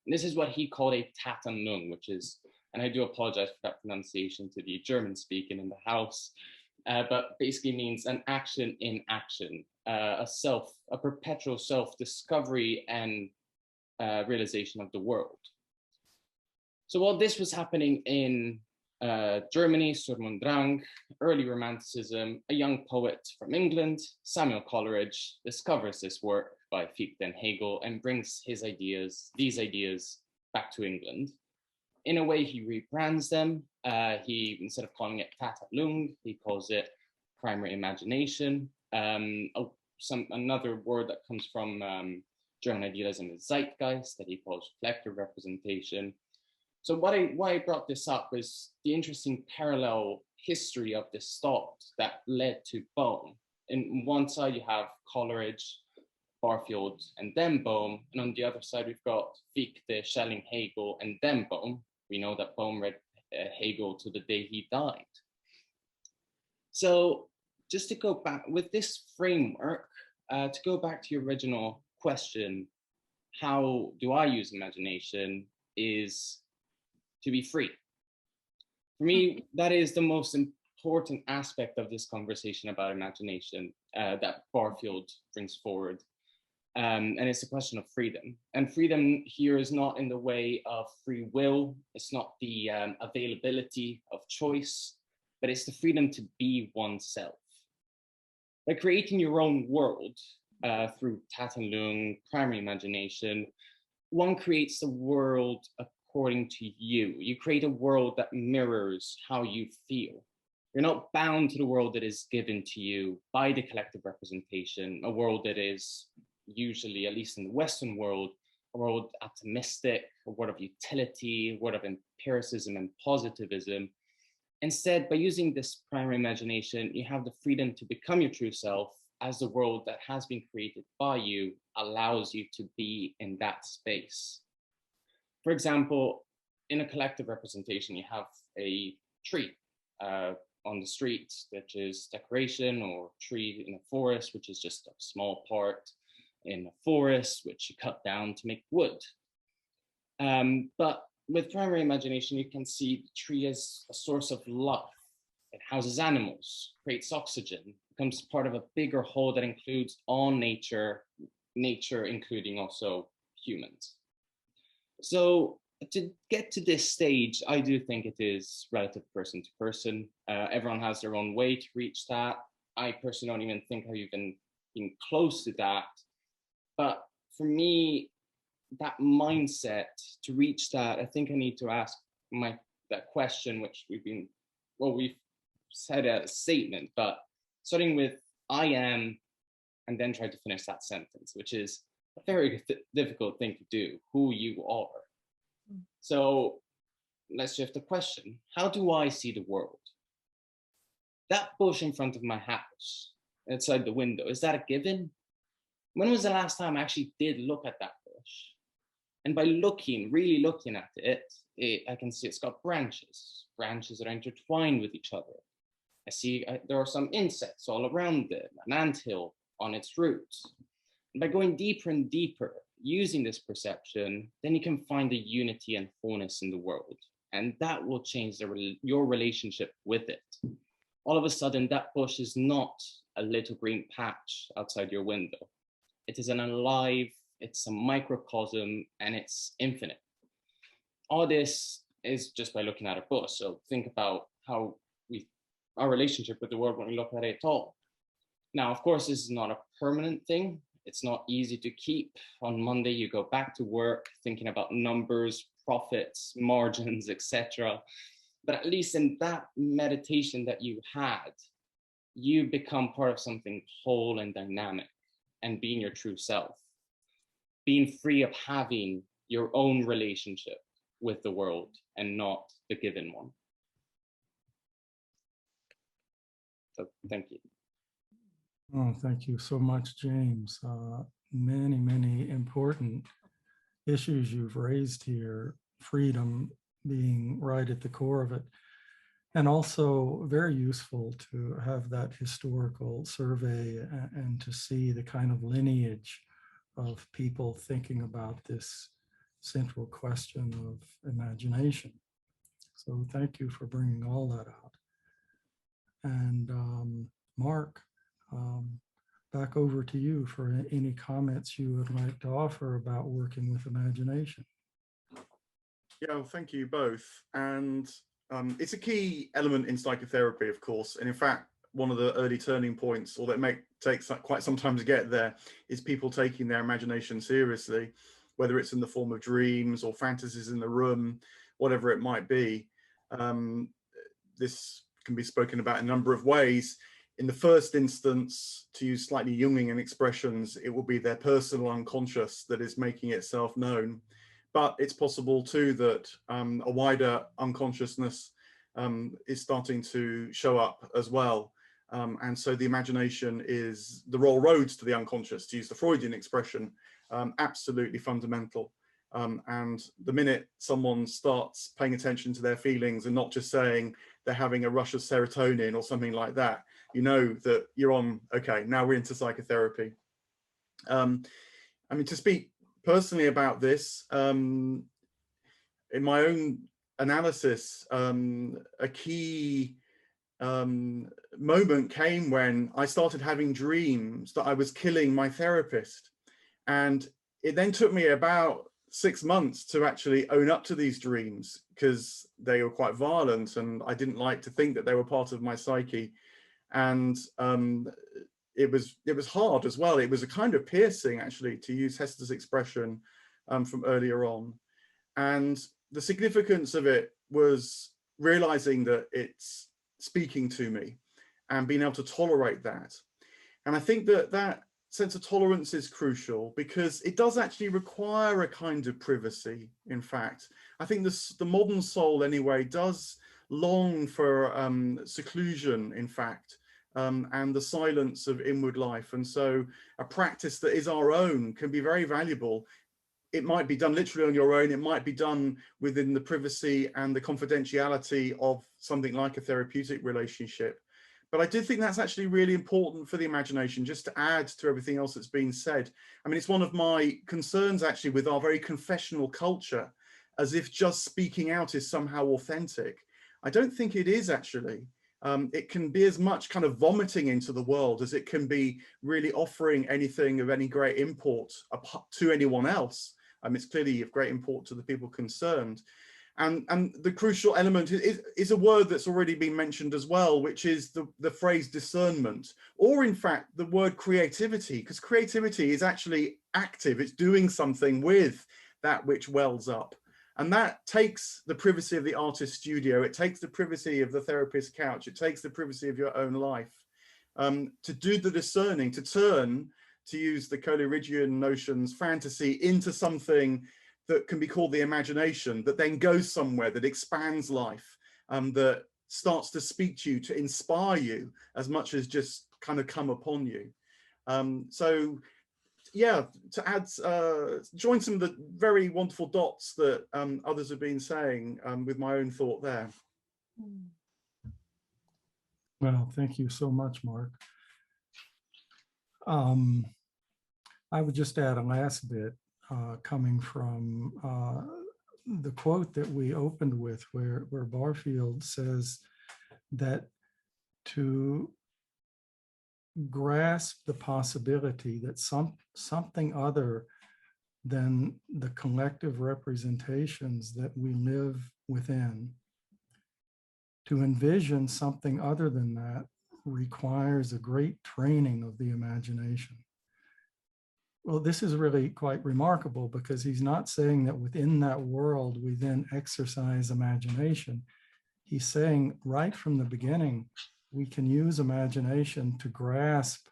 And this is what he called a Tatenlung, which is, and I do apologize for that pronunciation to the German speaking in the house, but basically means an action in action, a perpetual self-discovery and realization of the world. So while this was happening in Germany, Sturm und Drang, early Romanticism, a young poet from England, Samuel Coleridge, discovers this work by Fichte and Hegel and brings these ideas back to England. In a way, he rebrands them. He, instead of calling it Tatenlung, he calls it primary imagination. Another word that comes from German idealism is Zeitgeist, that he calls reflective representation. So why I brought this up was the interesting parallel history of this thought that led to Bohm. In one side, you have Coleridge, Barfield, and then Bohm. And on the other side, we've got Fichte, Schelling, Hegel, and then Bohm. We know that Bohm read Hegel to the day he died. So just to go back with this framework, to go back to your original question, how do I use imagination, is to be free. For me, that is the most important aspect of this conversation about imagination that Barfield brings forward. And it's a question of freedom. And freedom here is not in the way of free will. It's not the availability of choice, but it's the freedom to be oneself. By creating your own world through Tatenlung, primary imagination, one creates the world according to you. You create a world that mirrors how you feel. You're not bound to the world that is given to you by the collective representation, a world that is usually, at least in the Western world, a world atomistic, a world of utility, a world of empiricism and positivism. Instead, by using this primary imagination, you have the freedom to become your true self as the world that has been created by you allows you to be in that space. For example, in a collective representation, you have a tree on the street, which is decoration, or tree in a forest, which is just a small part in a forest, which you cut down to make wood. But with primary imagination, you can see the tree as a source of life. It houses animals, creates oxygen, becomes part of a bigger whole that includes all nature, including also humans. So to get to this stage, I do think it is relative person to person. Everyone has their own way to reach that. I personally don't even think I've even been close to that. But for me, that mindset to reach that, I think I need to ask that question, which we've said a statement, but starting with I am, and then try to finish that sentence, which is a very difficult thing to do, who you are. So let's shift the question. How do I see the world? That bush in front of my house, outside the window, is that a given? When was the last time I actually did look at that bush? And by really looking at it, I can see it's got branches that are intertwined with each other. I see there are some insects all around it, an anthill on its roots. And by going deeper and deeper, using this perception, then you can find the unity and wholeness in the world. And that will change your relationship with it. All of a sudden, that bush is not a little green patch outside your window. It is it's a microcosm, and it's infinite. All this is just by looking at a bush. So think about how our relationship with the world when we look at it at all. Now, of course, this is not a permanent thing. It's not easy to keep. On Monday, you go back to work thinking about numbers, profits, margins, etc. But at least in that meditation that you had, you become part of something whole and dynamic, and being your true self, being free of having your own relationship with the world and not the given one. So thank you. Oh, thank you so much, James. Many, many important issues you've raised here, freedom being right at the core of it, and also very useful to have that historical survey and to see the kind of lineage of people thinking about this central question of imagination. So thank you for bringing all that out. And Mark, back over to you for any comments you would like to offer about working with imagination. Yeah, well, thank you both. And it's a key element in psychotherapy, of course. And in fact, one of the early turning points, or that may take quite some time to get there, is people taking their imagination seriously, whether it's in the form of dreams or fantasies in the room, whatever it might be. This can be spoken about in a number of ways. In the first instance, to use slightly Jungian expressions, it will be their personal unconscious that is making itself known. But it's possible too that a wider unconsciousness is starting to show up as well. And so the imagination is the roll roads to the unconscious, to use the Freudian expression, absolutely fundamental. And the minute someone starts paying attention to their feelings and not just saying they're having a rush of serotonin or something like that, you know that you're on, okay, now we're into psychotherapy. I mean, to speak personally about this, in my own analysis, a key moment came when I started having dreams that I was killing my therapist. And it then took me about 6 months to actually own up to these dreams, because they were quite violent and I didn't like to think that they were part of my psyche. And it was hard as well. It was a kind of piercing, actually, to use Hester's expression from earlier on. And the significance of it was realizing that it's speaking to me and being able to tolerate that. And I think that that sense of tolerance is crucial, because it does actually require a kind of privacy. In fact, I think the modern soul anyway does long for seclusion, in fact, and the silence of inward life. And so a practice that is our own can be very valuable. It might be done literally on your own. It might be done within the privacy and the confidentiality of something like a therapeutic relationship. But I do think that's actually really important for the imagination, just to add to everything else that's been said. I mean, it's one of my concerns actually with our very confessional culture, as if just speaking out is somehow authentic. I don't think it is actually. It can be as much kind of vomiting into the world as it can be really offering anything of any great import to anyone else. It's clearly of great import to the people concerned. And the crucial element is a word that's already been mentioned as well, which is the phrase discernment, or in fact, the word creativity, because creativity is actually active. It's doing something with that which wells up. And that takes the privacy of the artist's studio. It takes the privacy of the therapist's couch. It takes the privacy of your own life to do the discerning, to turn, to use the Coleridgean notions, fantasy into something that can be called the imagination, that then goes somewhere, that expands life, that starts to speak to you, to inspire you, as much as just kind of come upon you. So yeah, to add, join some of the very wonderful dots that others have been saying with my own thought there. Well, thank you so much, Mark. I would just add a last bit coming from the quote that we opened with, where Barfield says that to grasp the possibility that something other than the collective representations that we live within, to envision something other than that requires a great training of the imagination. Well, this is really quite remarkable, because he's not saying that within that world we then exercise imagination. He's saying right from the beginning, we can use imagination to grasp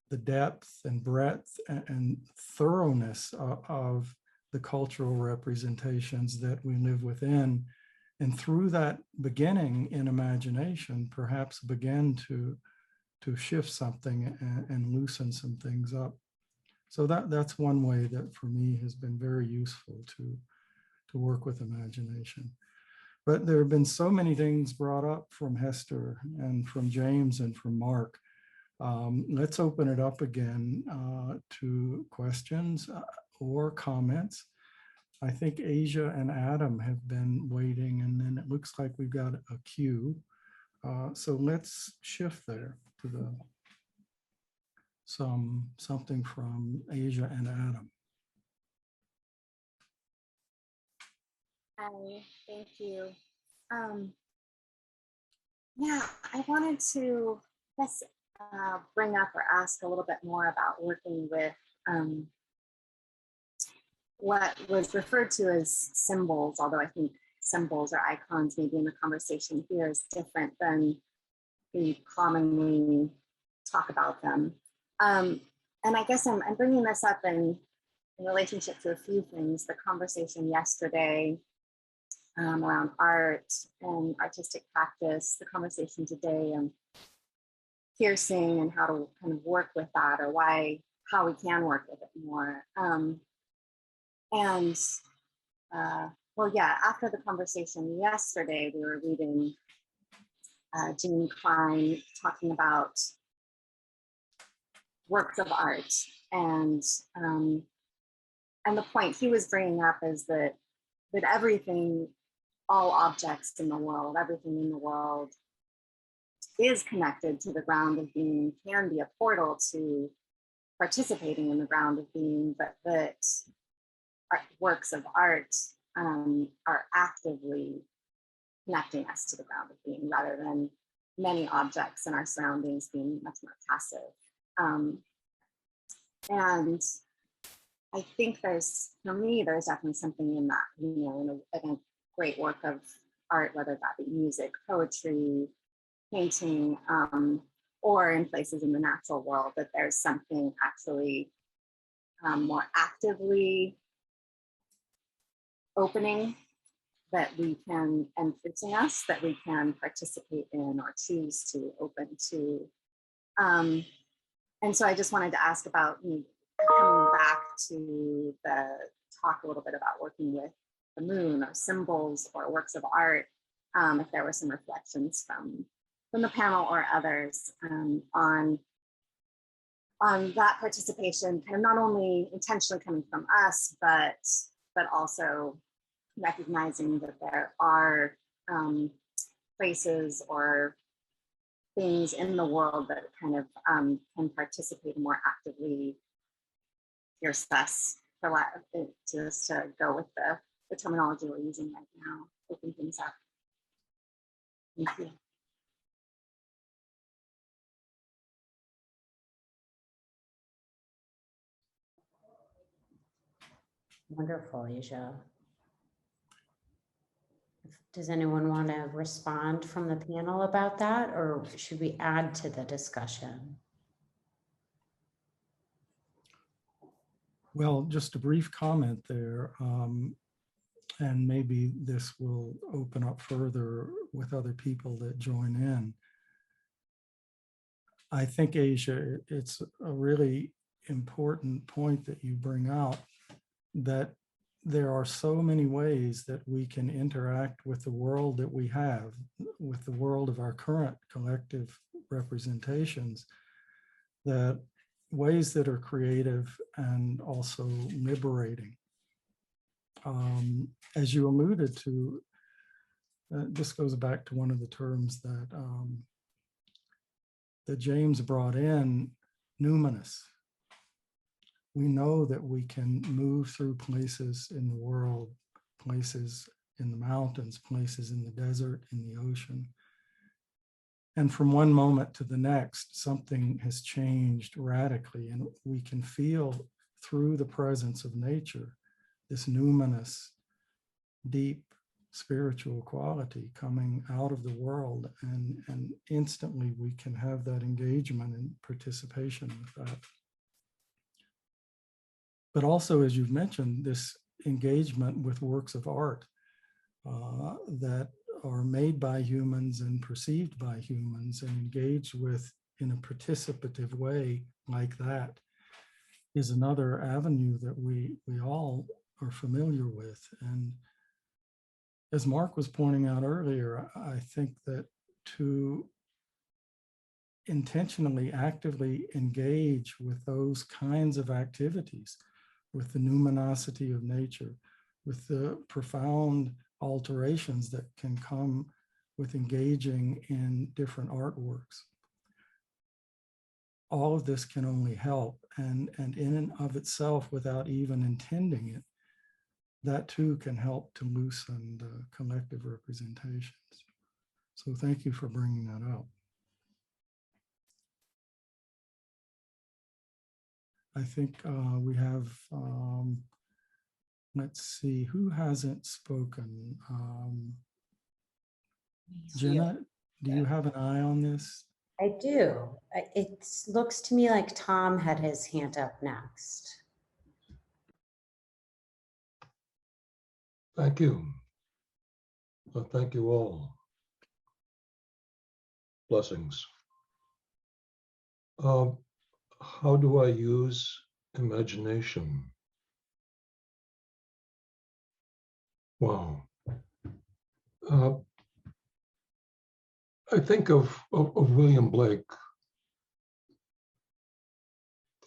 the depth and breadth and thoroughness of the cultural representations that we live within. And through that beginning in imagination, perhaps begin to shift something and loosen some things up. So that's one way that for me has been very useful to work with imagination. But there have been so many things brought up from Hester and from James and from Mark. Let's open it up again to questions or comments. I think Asia and Adam have been waiting, and then it looks like we've got a queue. So let's shift there to something from Asia and Adam. Hi, thank you. Yeah, I wanted to bring up or ask a little bit more about working with what was referred to as symbols, although I think symbols or icons maybe in the conversation here is different than we commonly talk about them. And I guess I'm bringing this up in relationship to a few things. The conversation yesterday around art and artistic practice, the conversation today and piercing and how to kind of work with that, or how we can work with it more. Well, yeah, after the conversation yesterday, we were reading Jean Klein talking about works of art, and the point he was bringing up is that everything, all objects in the world, everything in the world is connected to the ground of being, can be a portal to participating in the ground of being, but that works of art are actively connecting us to the ground of being, rather than many objects in our surroundings being much more passive. And I think for me, there's definitely something in that, in a great work of art, whether that be music, poetry, painting, or in places in the natural world, that there's something actually more actively opening that we can, and facing us, that we can participate in or choose to open to. And so I just wanted to ask about, coming back to the talk a little bit about working with the moon or symbols or works of art, if there were some reflections from the panel or others on that participation, kind of not only intentionally coming from us, but also recognizing that there are places or things in the world that kind of can participate more actively, pierce us, for lack of, just to go with the terminology we're using right now, open things up. Thank you. Wonderful, Asia. Does anyone want to respond from the panel about that, or should we add to the discussion? Well, just a brief comment there, and maybe this will open up further with other people that join in. I think, Asia, it's a really important point that you bring out, that there are so many ways that we can interact with the world that we have, with the world of our current collective representations, that ways that are creative and also liberating. As you alluded to, this goes back to one of the terms that that James brought in, numinous. We know that we can move through places in the world, places in the mountains, places in the desert, in the ocean. And from one moment to the next, something has changed radically, and we can feel through the presence of nature this numinous, deep spiritual quality coming out of the world, and instantly we can have that engagement and participation with that. But also, as you've mentioned, this engagement with works of art that are made by humans and perceived by humans and engaged with in a participative way like that is another avenue that we all are familiar with. And as Mark was pointing out earlier, I think that to intentionally, actively engage with those kinds of activities, with the numinosity of nature, with the profound alterations that can come with engaging in different artworks. All of this can only help, and in and of itself, without even intending it, that too can help to loosen the collective representations. So thank you for bringing that up. I think we have, let's see, who hasn't spoken? Jenna, do you have an eye on this? I do. It looks to me like Tom had his hand up next. Thank you. Well, thank you all. Blessings. How do I use imagination? Wow. I think of William Blake.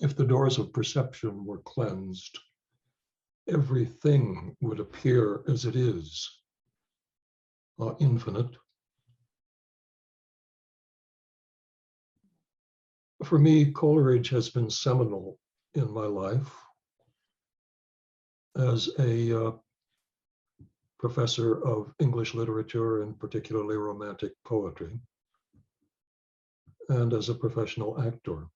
If the doors of perception were cleansed, everything would appear as it is, infinite. For me, Coleridge has been seminal in my life as a professor of English literature and particularly romantic poetry, and as a professional actor.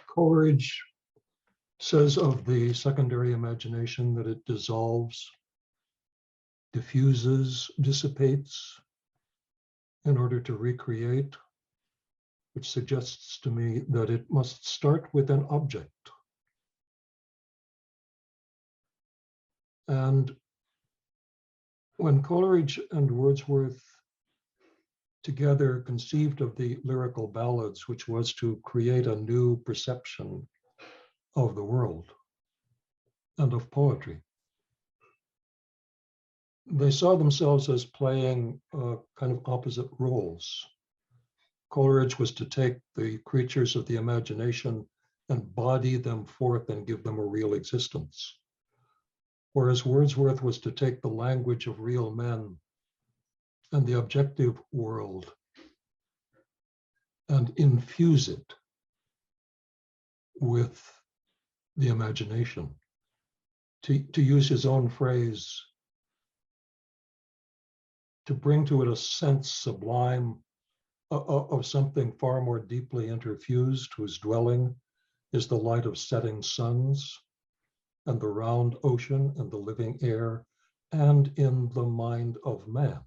Coleridge says of the secondary imagination that it dissolves, diffuses, dissipates in order to recreate, which suggests to me that it must start with an object. And when Coleridge and Wordsworth together conceived of the lyrical ballads, which was to create a new perception of the world and of poetry, they saw themselves as playing kind of opposite roles. Coleridge was to take the creatures of the imagination and body them forth and give them a real existence, whereas Wordsworth was to take the language of real men and the objective world and infuse it with the imagination. To use his own phrase, to bring to it a sense sublime of something far more deeply interfused, whose dwelling is the light of setting suns and the round ocean and the living air and in the mind of man.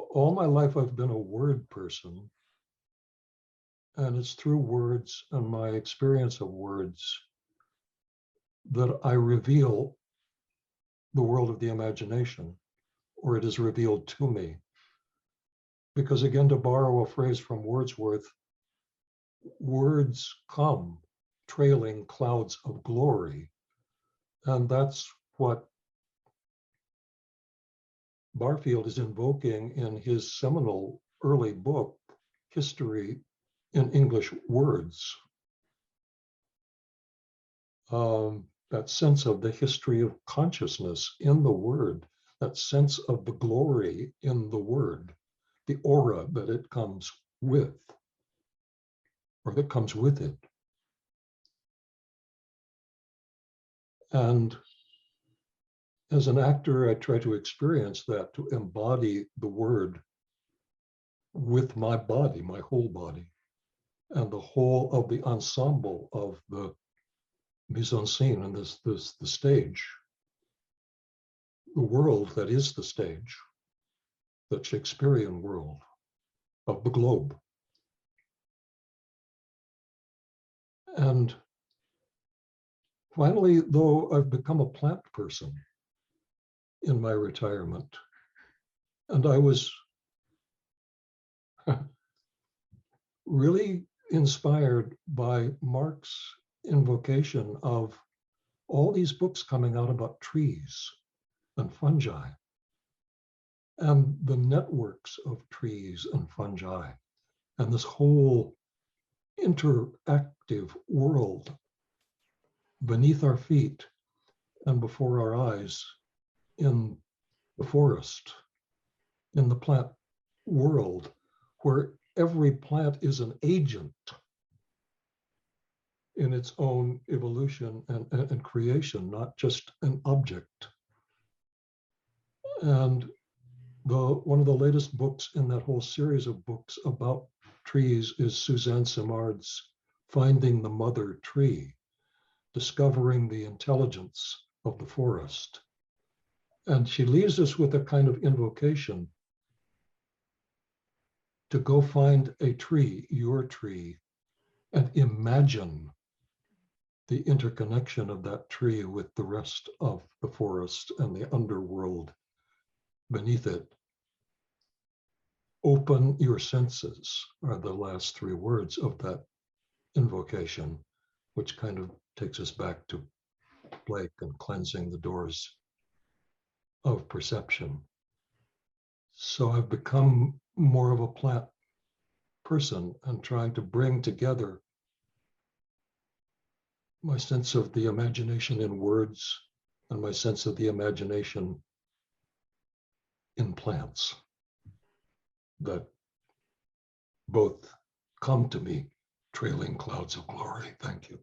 All my life I've been a word person, and it's through words and my experience of words that I reveal the world of the imagination, or it is revealed to me. Because again, to borrow a phrase from Wordsworth, words come trailing clouds of glory. And that's what Barfield is invoking in his seminal early book, History in English Words. That sense of the history of consciousness in the word, that sense of the glory in the word, the aura that it comes with, or that comes with it. And as an actor, I try to experience that, to embody the word with my body, my whole body, and the whole of the ensemble of the mise en scene and the stage, the world that is the stage, the Shakespearean world of the globe. And finally, though I've become a plant person in my retirement, and I was really inspired by Mark's invocation of all these books coming out about trees and fungi and the networks of trees and fungi and this whole interactive world beneath our feet and before our eyes in the forest, in the plant world, where every plant is an agent in its own evolution and creation, not just an object. And one of the latest books in that whole series of books about trees is Suzanne Simard's Finding the Mother Tree, discovering the intelligence of the forest. And she leaves us with a kind of invocation to go find a tree, your tree, and imagine the interconnection of that tree with the rest of the forest and the underworld beneath it. Open your senses are the last three words of that invocation, which kind of takes us back to Blake and cleansing the doors of perception. So I've become more of a plant person and trying to bring together my sense of the imagination in words and my sense of the imagination in plants that both come to me trailing clouds of glory. Thank you.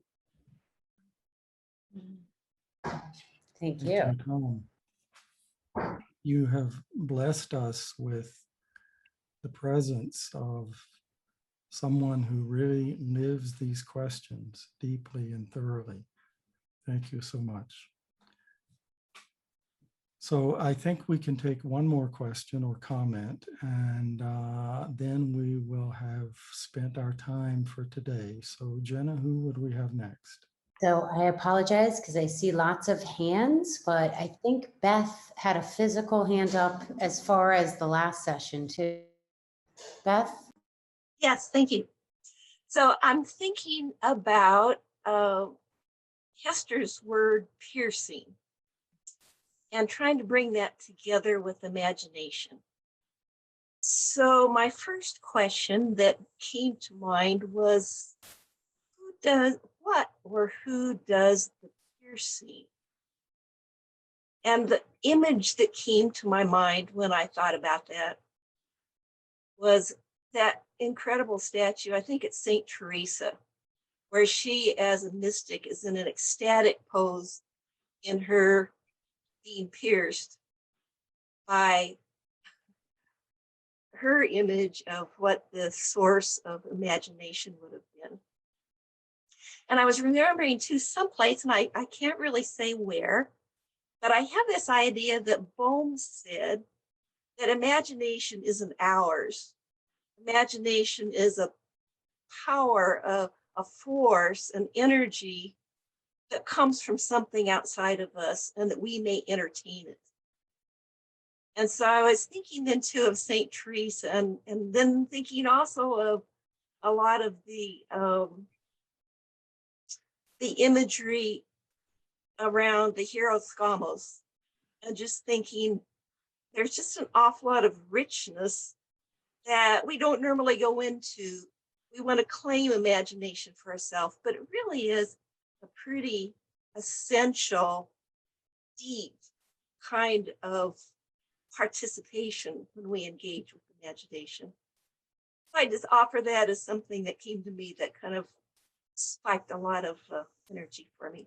Thank you. Tom. You have blessed us with the presence of someone who really lives these questions deeply and thoroughly. Thank you so much. So I think we can take one more question or comment, and then we will have spent our time for today. So Jenna, who would we have next? So I apologize because I see lots of hands, but I think Beth had a physical hand up as far as the last session too. Beth? Yes, thank you. So I'm thinking about Hester's word piercing and trying to bring that together with imagination. So my first question that came to mind was, who does the piercing? And the image that came to my mind when I thought about that was that incredible statue, I think it's Saint Teresa, where she as a mystic is in an ecstatic pose in her being pierced by her image of what the source of imagination would have been. And I was remembering too someplace, and I can't really say where, but I have this idea that Bohm said that imagination isn't ours. Imagination is a power, a force, an energy that comes from something outside of us and that we may entertain it. And so I was thinking then too of Saint Teresa and then thinking also of a lot of the imagery around the hieros gamos, and just thinking there's just an awful lot of richness that we don't normally go into. We want to claim imagination for ourselves, but it really is a pretty essential, deep kind of participation when we engage with imagination. I just offer that as something that came to me that kind of spiked a lot of energy for me.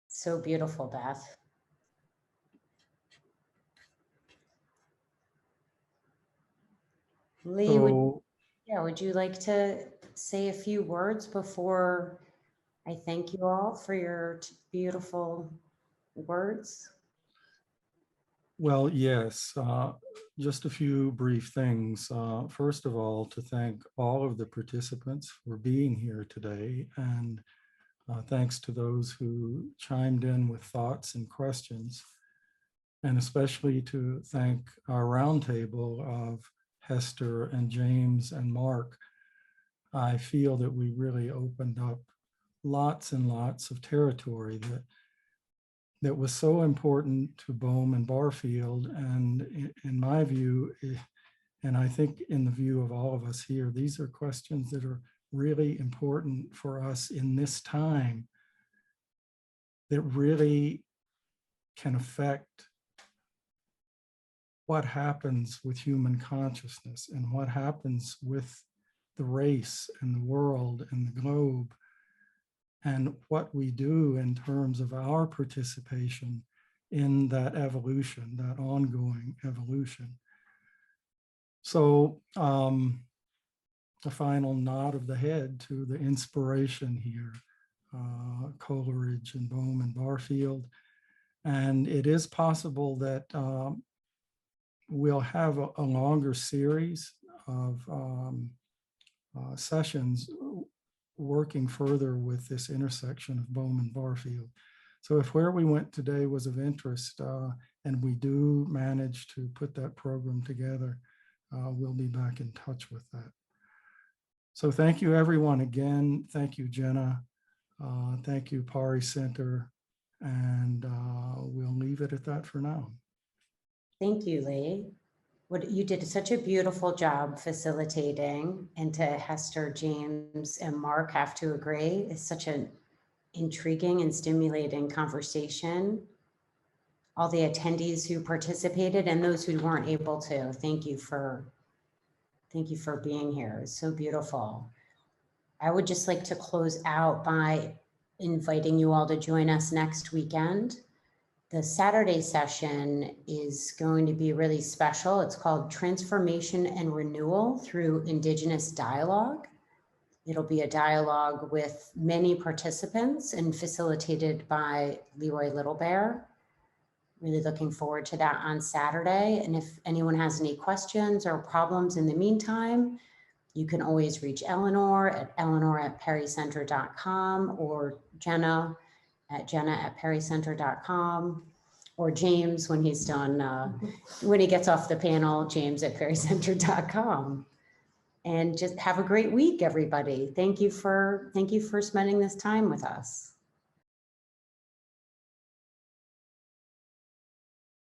So beautiful, Beth. Lee, would you like to say a few words before I thank you all for your beautiful words? Well, yes, just a few brief things. First of all, to thank all of the participants for being here today, and thanks to those who chimed in with thoughts and questions, and especially to thank our roundtable of Hester and James and Mark. I feel that we really opened up lots and lots of territory that was so important to Bohm and Barfield. And in my view, and I think in the view of all of us here, these are questions that are really important for us in this time that really can affect what happens with human consciousness and what happens with the race and the world and the globe, and what we do in terms of our participation in that evolution, that ongoing evolution. So a final nod of the head to the inspiration here, Coleridge and Bohm and Barfield. And it is possible that we'll have a longer series of sessions working further with this intersection of Bohm and Barfield. So if where we went today was of interest, and we do manage to put that program together, we'll be back in touch with that. So thank you everyone again. Thank you, Jenna. Thank you, Pari Center. And we'll leave it at that for now. Thank you, Lee. You did such a beautiful job facilitating, and to Hester, James, and Mark, have to agree, it's such an intriguing and stimulating conversation. All the attendees who participated and those who weren't able to, thank you for being here. It's so beautiful. I would just like to close out by inviting you all to join us next weekend. The Saturday session is going to be really special. It's called Transformation and Renewal Through Indigenous Dialogue. It'll be a dialogue with many participants and facilitated by Leroy Littlebear. Really looking forward to that on Saturday. And if anyone has any questions or problems in the meantime, You can always reach Eleanor at eleanor@perrycenter.com, or Jenna at jenna@perrycenter.com, or James when he's done, when he gets off the panel, james@perrycenter.com. And just have a great week, everybody. Thank you for spending this time with us.